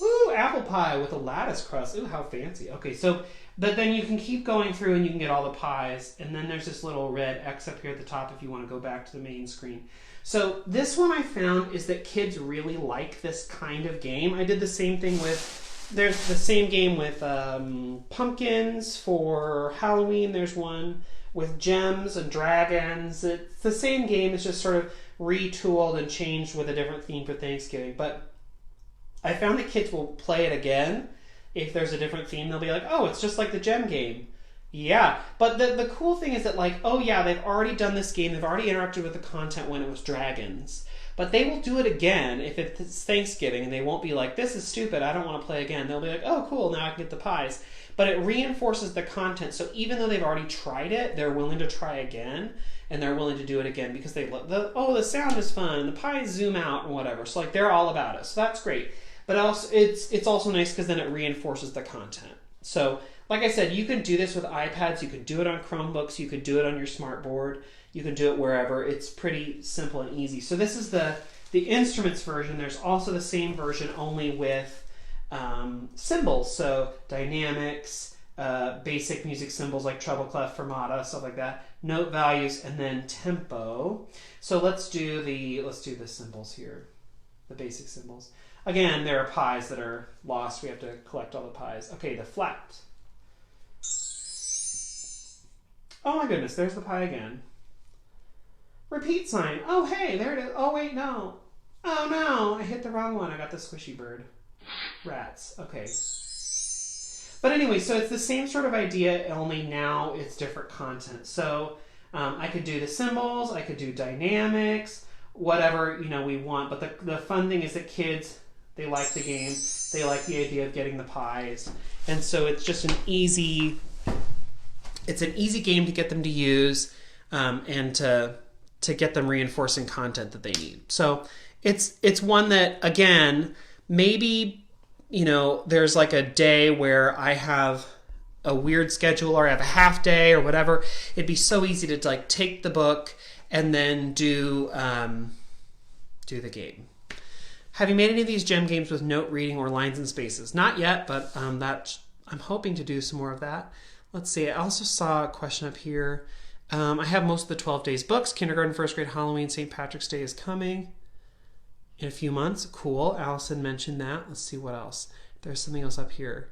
[SPEAKER 1] Ooh, apple pie with a lattice crust. Ooh, how fancy. Okay, so, but then you can keep going through and you can get all the pies, and then there's this little red X up here at the top if you want to go back to the main screen. So this one I found is that kids really like this kind of game. I did the same thing with, there's the same game with pumpkins for Halloween. There's one with gems and dragons. It's the same game, it's just sort of retooled and changed with a different theme for Thanksgiving. But I found that kids will play it again if there's a different theme. They'll be like, oh, it's just like the gem game. Yeah, but the cool thing is that like, oh yeah, they've already done this game. They've already interacted with the content when it was dragons. But they will do it again if it's Thanksgiving, and they won't be like, this is stupid, I don't want to play again. They'll be like, oh cool, now I can get the pies. But it reinforces the content. So even though they've already tried it, they're willing to try again, and they're willing to do it again because the sound is fun, the pies zoom out and whatever. So like they're all about it. So that's great. But also it's also nice because then it reinforces the content. So like I said, you can do this with iPads, you could do it on Chromebooks, you could do it on your smart board, you can do it wherever. It's pretty simple and easy. So this is the instruments version. There's also the same version only with symbols. So dynamics, basic music symbols like treble, clef, fermata, stuff like that, note values, and then tempo. So let's do the symbols here, the basic symbols. Again, there are pies that are lost. We have to collect all the pies. Okay, the flat. Oh my goodness, there's the pie again. Repeat sign. Oh hey, there it is. Oh wait, no. Oh no, I hit the wrong one. I got the squishy bird. Rats. Okay. But anyway, so it's the same sort of idea, only now it's different content. So I could do the symbols, I could do dynamics, whatever we want. But the fun thing is that kids, they like the game, they like the idea of getting the pies, and so it's just an easy game to get them to use, and to get them reinforcing content that they need. So it's one that, again, maybe there's like a day where I have a weird schedule or I have a half day or whatever. It'd be so easy to like take the book and then do the game. Have you made any of these gem games with note reading or lines and spaces? Not yet, but I'm hoping to do some more of that. Let's see. I also saw a question up here. I have most of the 12 Days books. Kindergarten, first grade, Halloween, St. Patrick's Day is coming in a few months. Cool. Allison mentioned that. Let's see what else. There's something else up here.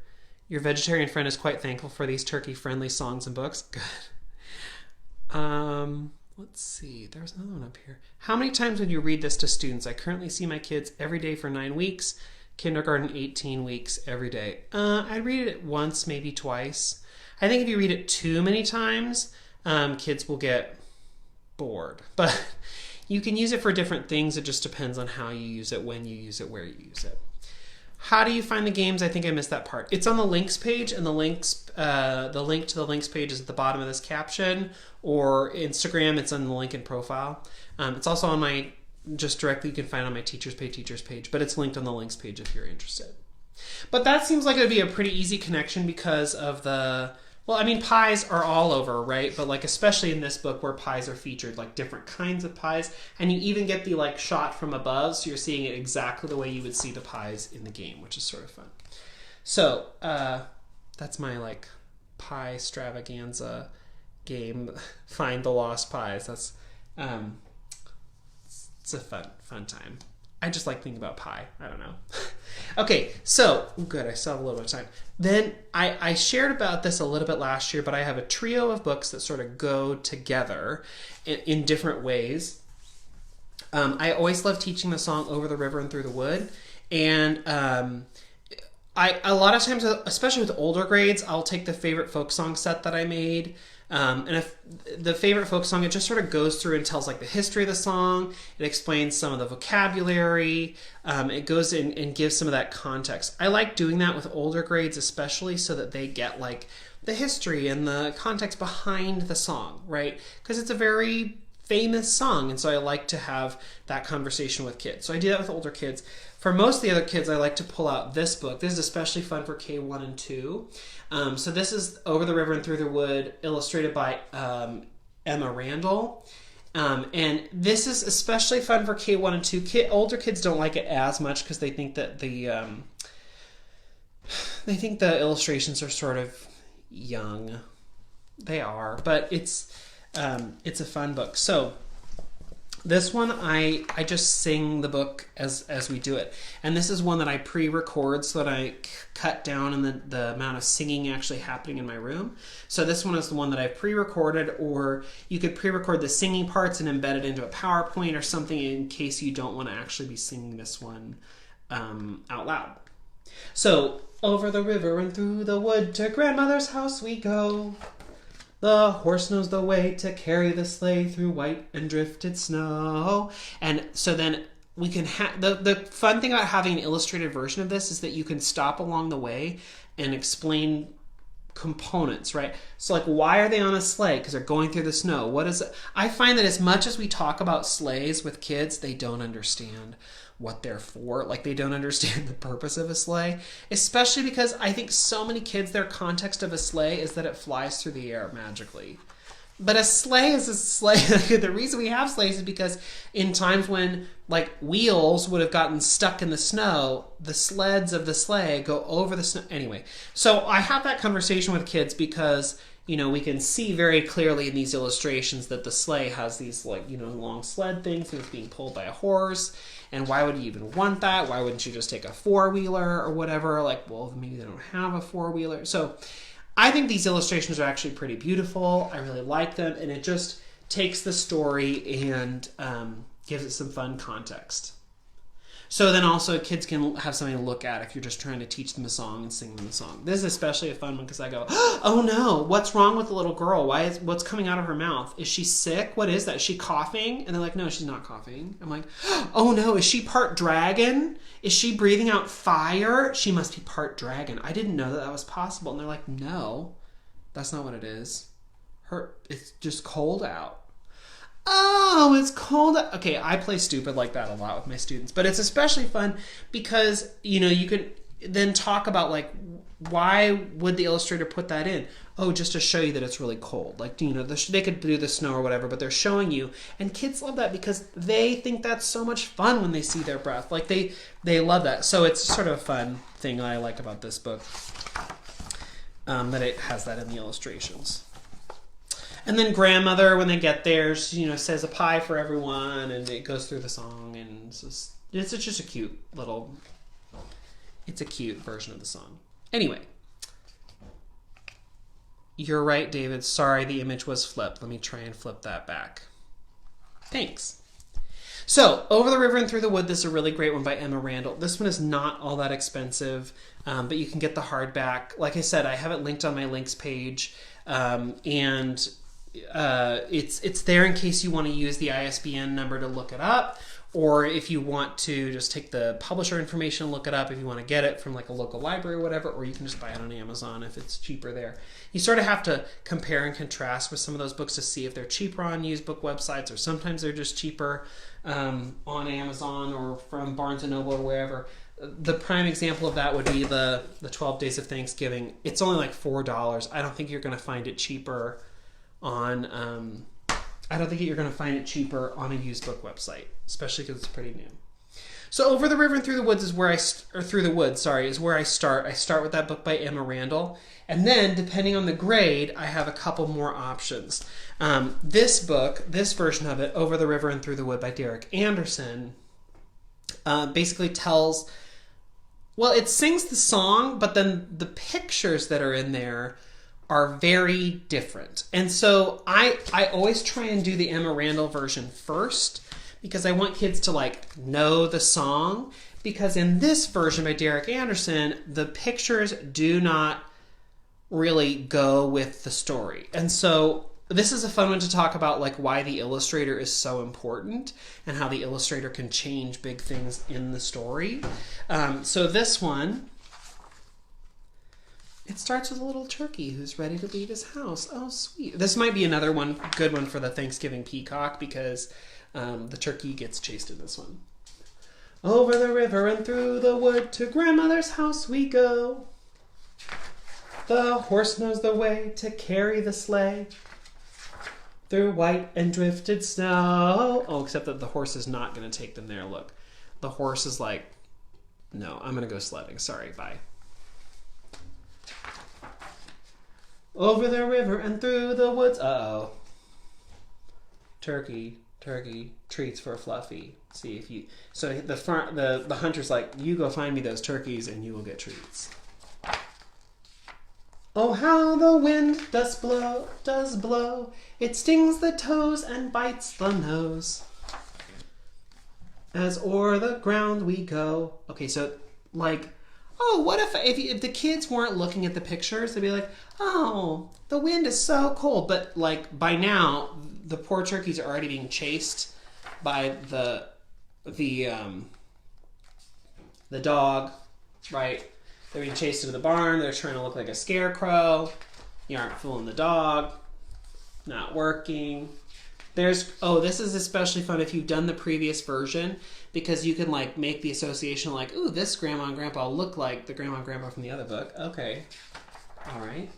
[SPEAKER 1] Your vegetarian friend is quite thankful for these turkey-friendly songs and books. Good. Let's see. There's another one up here. How many times would you read this to students? I currently see my kids every day for 9 weeks. Kindergarten, 18 weeks every day. I read it once, maybe twice. I think if you read it too many times, kids will get bored. But you can use it for different things. It just depends on how you use it, when you use it, where you use it. How do you find the games? I think I missed that part. It's on the links page, and the link to the links page is at the bottom of this caption, or Instagram, it's on the link in profile. It's also on my, just directly you can find it on my teachers page, but it's linked on the links page if you're interested. But that seems like it would be a pretty easy connection because of pies are all over, right? But like especially in this book where pies are featured, like different kinds of pies, and you even get the like shot from above, so you're seeing it exactly the way you would see the pies in the game, which is sort of fun. So that's my like pie extravaganza game. Find the lost pies. That's it's a fun time. I just like thinking about pie. I don't know. Okay, so good. I still have a little bit of time. Then I shared about this a little bit last year, but I have a trio of books that sort of go together in different ways. I always love teaching the song "Over the River and Through the Wood," and a lot of times, especially with older grades, I'll take the favorite folk song set that I made. And if the favorite folk song, it just sort of goes through and tells like the history of the song. It explains some of the vocabulary. It goes in and gives some of that context. I like doing that with older grades, especially so that they get like the history and the context behind the song, right? Because it's a very famous song, and so I like to have that conversation with kids. So I do that with older kids. For most of the other kids, I like to pull out this book. This is especially fun for K1 and 2. So this is Over the River and Through the Wood, illustrated by Emma Randall. And this is especially fun for K1 and 2. Older kids don't like it as much because they think that the illustrations are sort of young. They are, but it's a fun book. So this one, I just sing the book as we do it. And this is one that I pre-record so that I cut down in the amount of singing actually happening in my room. So this one is the one that I pre-recorded, or you could pre-record the singing parts and embed it into a PowerPoint or something in case you don't want to actually be singing this one out loud. So, over the river and through the wood, to grandmother's house we go. The horse knows the way to carry the sleigh through white and drifted snow. And so then we can have the fun thing about having an illustrated version of this is that you can stop along the way and explain components, right? So like, why are they on a sleigh? Because they're going through the snow. What is it? I find that as much as we talk about sleighs with kids, they don't understand what they're for. Like, they don't understand the purpose of a sleigh, especially because I think so many kids, their context of a sleigh is that it flies through the air magically. But a sleigh is a sleigh. The reason we have sleighs is because in times when like wheels would have gotten stuck in the snow, the sleds of the sleigh go over the snow. Anyway, so I have that conversation with kids because, you know, we can see very clearly in these illustrations that the sleigh has these like, you know, long sled things and it's being pulled by a horse. And why would you even want that? Why wouldn't you just take a four-wheeler or whatever? Like, well, maybe they don't have a four-wheeler. So I think these illustrations are actually pretty beautiful. I really like them, and it just takes the story and gives it some fun context. So then also kids can have something to look at if you're just trying to teach them a song and sing them a song. This is especially a fun one because I go, oh no, what's wrong with the little girl? What's coming out of her mouth? Is she sick? What is that? Is she coughing? And they're like, no, she's not coughing. I'm like, oh no, is she part dragon? Is she breathing out fire? She must be part dragon. I didn't know that that was possible. And they're like, no, that's not what it is. It's just cold out. Oh, it's cold. Okay, I play stupid like that a lot with my students, but it's especially fun because, you know, you can then talk about like, why would the illustrator put that in? Oh, just to show you that it's really cold. Like, you know, they could do the snow or whatever, but they're showing you. And kids love that because they think that's so much fun when they see their breath. Like, they love that. So it's sort of a fun thing I like about this book, that it has that in the illustrations. And then grandmother, when they get there, she, you know, says a pie for everyone, and it goes through the song, and it's just a cute little, it's a cute version of the song. Anyway, you're right, David. Sorry, the image was flipped. Let me try and flip that back. Thanks. So, Over the River and Through the Wood, this is a really great one by Emma Randall. This one is not all that expensive, but you can get the hardback. Like I said, I have it linked on my links page, and it's there in case you want to use the ISBN number to look it up, or if you want to just take the publisher information and look it up if you want to get it from like a local library or whatever, or you can just buy it on Amazon if it's cheaper there. You sort of have to compare and contrast with some of those books to see if they're cheaper on used book websites, or sometimes they're just cheaper on Amazon or from Barnes & Noble or wherever. The prime example of that would be the 12 Days of Thanksgiving. It's only like $4. I don't think you're going to find it cheaper on I don't think you're going to find it cheaper on a used book website, especially because it's pretty new. So Over the River and Through the Woods is where is where I start. I start with that book by Emma Randall, and then depending on the grade, I have a couple more options. This book, this version of it, Over the River and Through the Wood by Derek Anderson, basically tells, well, it sings the song, but then the pictures that are in there are very different. And so I always try and do the Emma Randall version first because I want kids to like know the song, because in this version by Derek Anderson, the pictures do not really go with the story. And so this is a fun one to talk about, like why the illustrator is so important and how the illustrator can change big things in the story. So this one, it starts with a little turkey who's ready to leave his house. Oh, sweet. This might be another one, good one for the Thanksgiving Peacock, because the turkey gets chased in this one. Over the river and through the wood to grandmother's house we go. The horse knows the way to carry the sleigh through white and drifted snow. Oh, except that the horse is not going to take them there. Look, the horse is like, no, I'm going to go sledding. Sorry, bye. Over the river and through the woods. Uh-oh. Turkey, treats for Fluffy. See if you... So the hunter's like, you go find me those turkeys and you will get treats. Oh, how the wind does blow. It stings the toes and bites the nose. As o'er the ground we go. Okay, so, like, oh, what if the kids weren't looking at the pictures, they'd be like, oh, the wind is so cold. But like by now, the poor turkeys are already being chased by the dog, right? They're being chased into the barn. They're trying to look like a scarecrow. You aren't fooling the dog. Not working. This is especially fun if you've done the previous version, because you can like make the association like, ooh, this grandma and grandpa look like the grandma and grandpa from the other book. Okay. All right.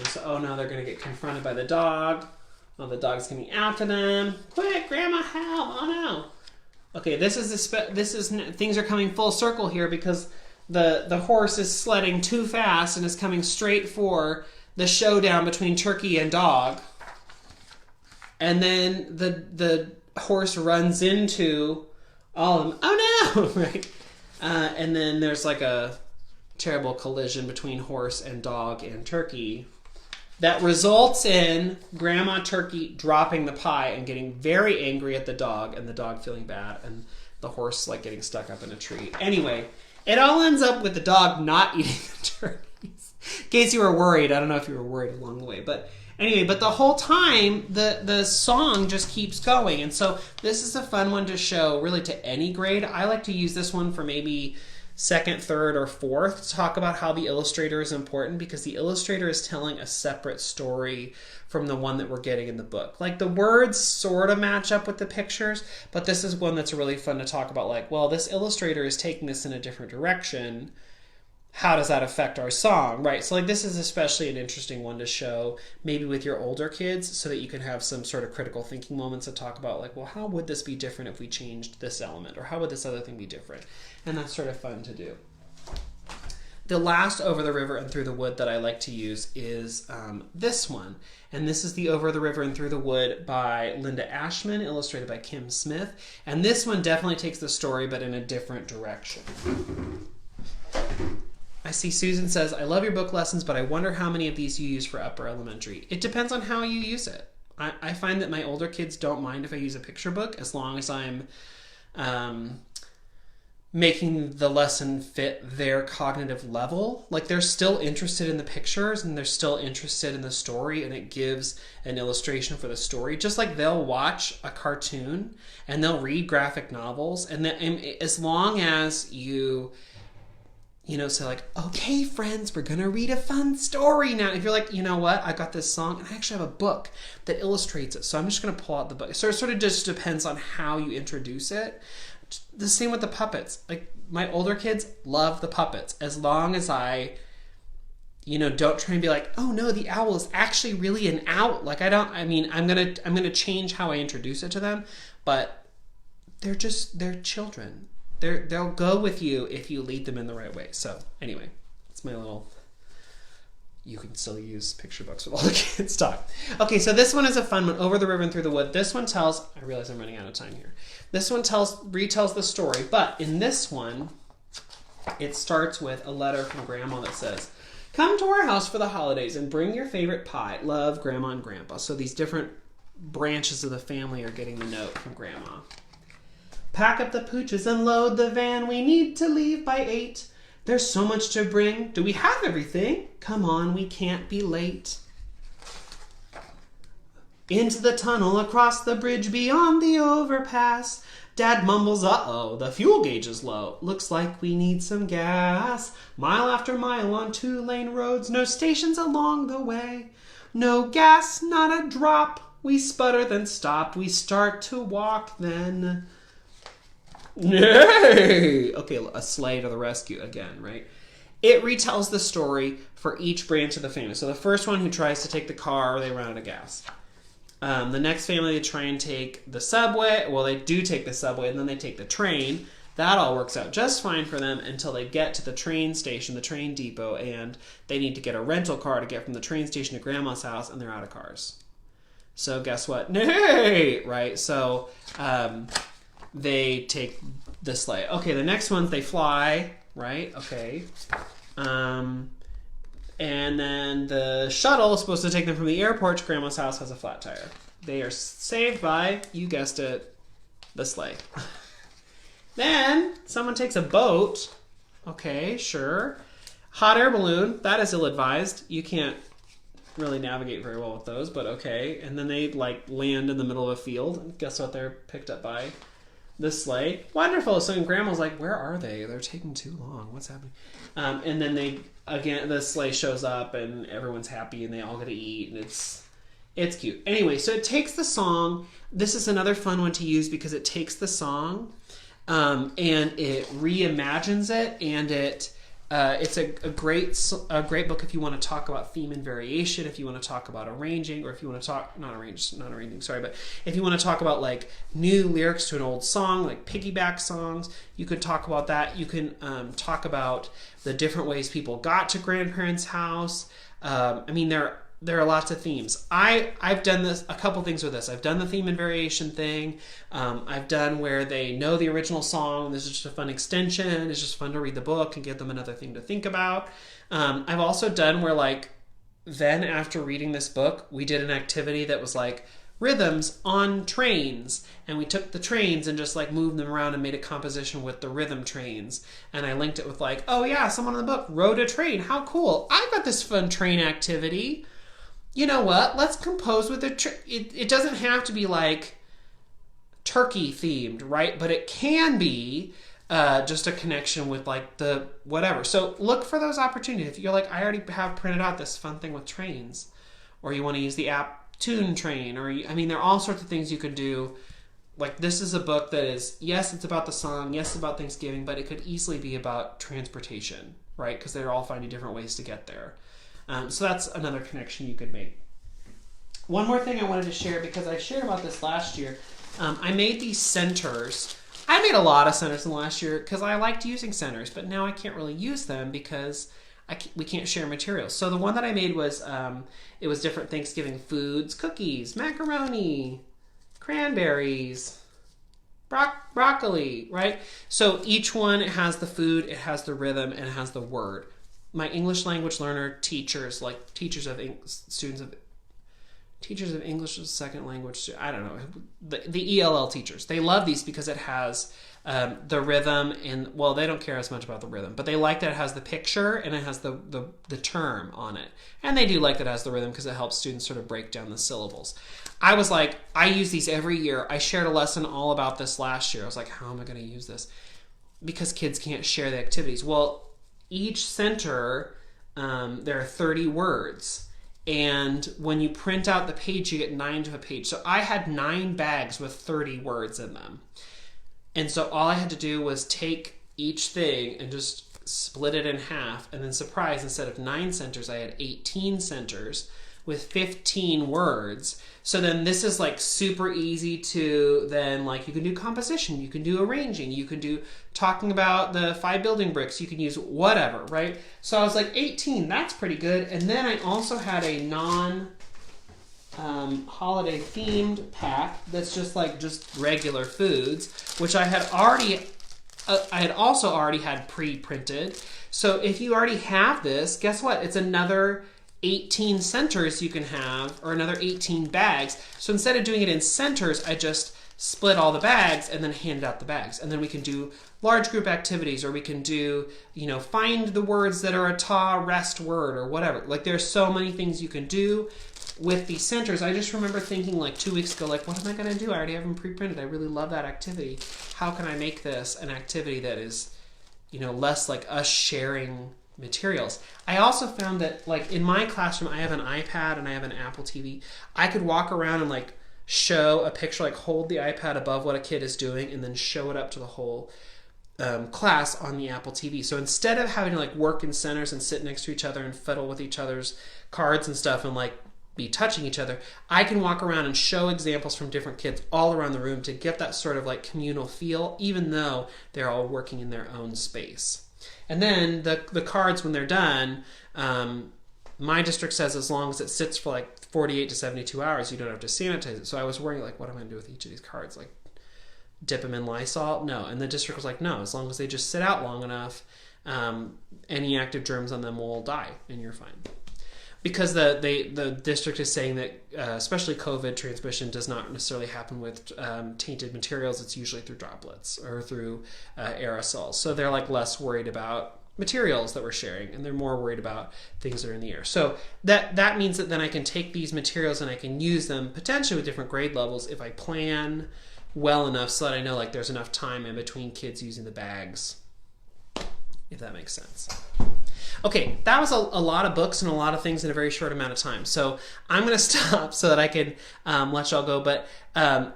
[SPEAKER 1] So, oh no, they're going to get confronted by the dog. Oh, the dog's coming after them. Quick, grandma, help. Oh no. Okay, things are coming full circle here because the horse is sledding too fast and is coming straight for the showdown between turkey and dog. And then the horse runs into all of them. Oh no! Right? And then there's like a terrible collision between horse and dog and turkey that results in Grandma Turkey dropping the pie and getting very angry at the dog, and the dog feeling bad, and the horse like getting stuck up in a tree. Anyway, it all ends up with the dog not eating the turkeys. In case you were worried, I don't know if you were worried along the way, but anyway, but the whole time the song just keeps going, and so this is a fun one to show really to any grade. I like to use this one for maybe second, third, or fourth to talk about how the illustrator is important, because the illustrator is telling a separate story from the one that we're getting in the book. Like the words sort of match up with the pictures, but this is one that's really fun to talk about. Like, well, this illustrator is taking this in a different direction. How does that affect our song, right? So like this is especially an interesting one to show maybe with your older kids, so that you can have some sort of critical thinking moments to talk about like, well, how would this be different if we changed this element, or how would this other thing be different? And that's sort of fun to do. The last Over the River and Through the Wood that I like to use is this one. And this is the Over the River and Through the Wood by Linda Ashman, illustrated by Kim Smith. And this one definitely takes the story, but in a different direction. I see Susan says, I love your book lessons, but I wonder how many of these you use for upper elementary. It depends on how you use it. I find that my older kids don't mind if I use a picture book, as long as I'm making the lesson fit their cognitive level. Like they're still interested in the pictures and they're still interested in the story, and it gives an illustration for the story. Just like they'll watch a cartoon and they'll read graphic novels, and as long as you say like, okay, friends, we're going to read a fun story now. If you're like, you know what, I got this song and I actually have a book that illustrates it, so I'm just going to pull out the book. So it sort of just depends on how you introduce it. The same with the puppets. Like my older kids love the puppets, as long as I, don't try and be like, oh no, the owl is actually really an owl. Like I'm going to change how I introduce it to them, but they're children. They'll go with you if you lead them in the right way. So anyway, it's my little, you can still use picture books with all the kids talk. Okay, so this one is a fun one, Over the River and Through the Wood. This one tells, I realize I'm running out of time here. This one retells the story, but in this one, it starts with a letter from Grandma that says, come to our house for the holidays and bring your favorite pie. Love, Grandma and Grandpa. So these different branches of the family are getting the note from Grandma. Pack up the pooches and load the van. We need to leave by 8. There's so much to bring. Do we have everything? Come on, we can't be late. Into the tunnel, across the bridge, beyond the overpass. Dad mumbles, uh-oh, the fuel gauge is low. Looks like we need some gas. Mile after mile on 2-lane roads, no stations along the way. No gas, not a drop. We sputter, then stop. We start to walk, then... Yay! Okay, a sleigh to the rescue again, right? It retells the story for each branch of the family. So the first one who tries to take the car, they run out of gas. The next family, they try and take the subway. Well, they do take the subway, and then they take the train. That all works out just fine for them until they get to the train station, the train depot, and they need to get a rental car to get from the train station to Grandma's house, and they're out of cars. So guess what? Nay! Right? So... they take the sleigh. Okay, the next ones, they fly, right? Okay. And then the shuttle is supposed to take them from the airport to Grandma's house, has a flat tire. They are saved by, you guessed it, the sleigh. Then someone takes a boat Okay, sure. Hot air balloon, that is ill-advised. You can't really navigate very well with those, but okay. And then they like land in the middle of a field. And guess what? They're picked up by the sleigh. Wonderful. So grandma's like, where are they? They're taking too long. What's happening? And then the sleigh shows up and everyone's happy and they all get to eat and it's cute. Anyway, so it takes the song. This is another fun one to use because it takes the song and it reimagines it, and it's a great book if you want to talk about theme and variation, if you want to talk about arranging, or if you want to talk not arranging, sorry, but if you want to talk about like new lyrics to an old song, like piggyback songs, you could talk about that. You can talk about the different ways people got to grandparents' house. I mean, there are lots of themes. I've done a couple things with this. I've done the theme and variation thing. I've done where they know the original song. This is just a fun extension. It's just fun to read the book and give them another thing to think about. I've also done where like, then after reading this book, we did an activity that was like rhythms on trains. And we took the trains and just like moved them around and made a composition with the rhythm trains. And I linked it with like, oh yeah, someone in the book rode a train. How cool. I've got this fun train activity. You know what? Let's compose with it doesn't have to be like turkey themed, right? But it can be just a connection with like the whatever. So look for those opportunities. If you're like, I already have printed out this fun thing with trains, or you want to use the app Tune Train, there are all sorts of things you could do. Like this is a book that is, yes, it's about the song, yes, it's about Thanksgiving, but it could easily be about transportation, right? Because they're all finding different ways to get there. So that's another connection you could make. One more thing I wanted to share, because I shared about this last year. I made these centers. I made a lot of centers in the last year because I liked using centers, but now I can't really use them because we can't share materials. So the one that I made was, it was different Thanksgiving foods, cookies, macaroni, cranberries, broccoli, right? So each one, it has the food, it has the rhythm, and it has the word. My English language learner teachers, like teachers of English as a second language, I don't know, the ELL teachers, they love these because it has the rhythm, and well, they don't care as much about the rhythm, but they like that it has the picture and it has the term on it. And they do like that it has the rhythm because it helps students sort of break down the syllables. I was like, I use these every year. I shared a lesson all about this last year. I was like, how am I going to use this? Because kids can't share the activities. Well, each center, there are 30 words. And when you print out the page, you get 9 to a page. So I had 9 bags with 30 words in them. And so all I had to do was take each thing and just split it in half. And then surprise, instead of 9 centers, I had 18 centers with 15 words. So then this is like super easy to then, like, you can do composition, you can do arranging, you can do talking about the 5 building bricks, you can use whatever, right? So I was like 18, that's pretty good. And then I also had a holiday themed pack that's just regular foods, which I had also already had pre-printed. So if you already have this, guess what? It's another 18 centers you can have, or another 18 bags. So instead of doing it in centers, I just split all the bags and then handed out the bags. And then we can do large group activities, or we can do, find the words that are a ta rest word or whatever. Like, there's so many things you can do with these centers. I just remember thinking like 2 weeks ago, like, what am I going to do? I already have them pre-printed. I really love that activity. How can I make this an activity that is, less like us sharing materials? I also found that, like, in my classroom, I have an iPad and I have an Apple TV. I could walk around and like show a picture, like hold the iPad above what a kid is doing and then show it up to the whole class on the Apple TV. So instead of having to like work in centers and sit next to each other and fiddle with each other's cards and stuff and like be touching each other, I can walk around and show examples from different kids all around the room to get that sort of like communal feel, even though they're all working in their own space. And then the cards, when they're done, my district says as long as it sits for like 48 to 72 hours, you don't have to sanitize it. So I was worrying, like, what am I going to do with each of these cards? Like, dip them in Lysol? No. And the district was like, no, as long as they just sit out long enough, any active germs on them will die and you're fine. because the district is saying that especially COVID transmission does not necessarily happen with tainted materials. It's usually through droplets or through aerosols. So they're like less worried about materials that we're sharing, and they're more worried about things that are in the air. So that means that then I can take these materials and I can use them potentially with different grade levels if I plan well enough so that I know like there's enough time in between kids using the bags, if that makes sense. Okay, that was a lot of books and a lot of things in a very short amount of time. So I'm going to stop so that I can let y'all go. But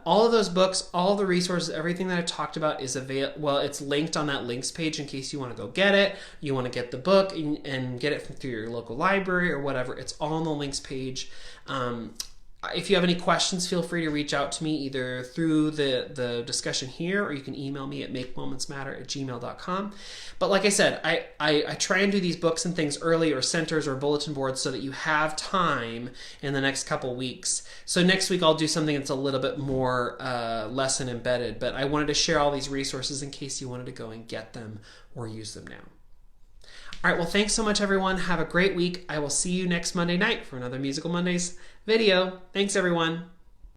[SPEAKER 1] all of those books, all the resources, everything that I talked about is available. Well, it's linked on that links page in case you want to go get it. You want to get the book and get it through your local library or whatever. It's all on the links page. If you have any questions, feel free to reach out to me either through the discussion here, or you can email me at makemomentsmatter@gmail.com. But like I said, I try and do these books and things early, or centers or bulletin boards, so that you have time in the next couple weeks. So next week I'll do something that's a little bit more lesson embedded, but I wanted to share all these resources in case you wanted to go and get them or use them now. All right, well, thanks so much, everyone. Have a great week. I will see you next Monday night for another Musical Mondays video. Thanks, everyone.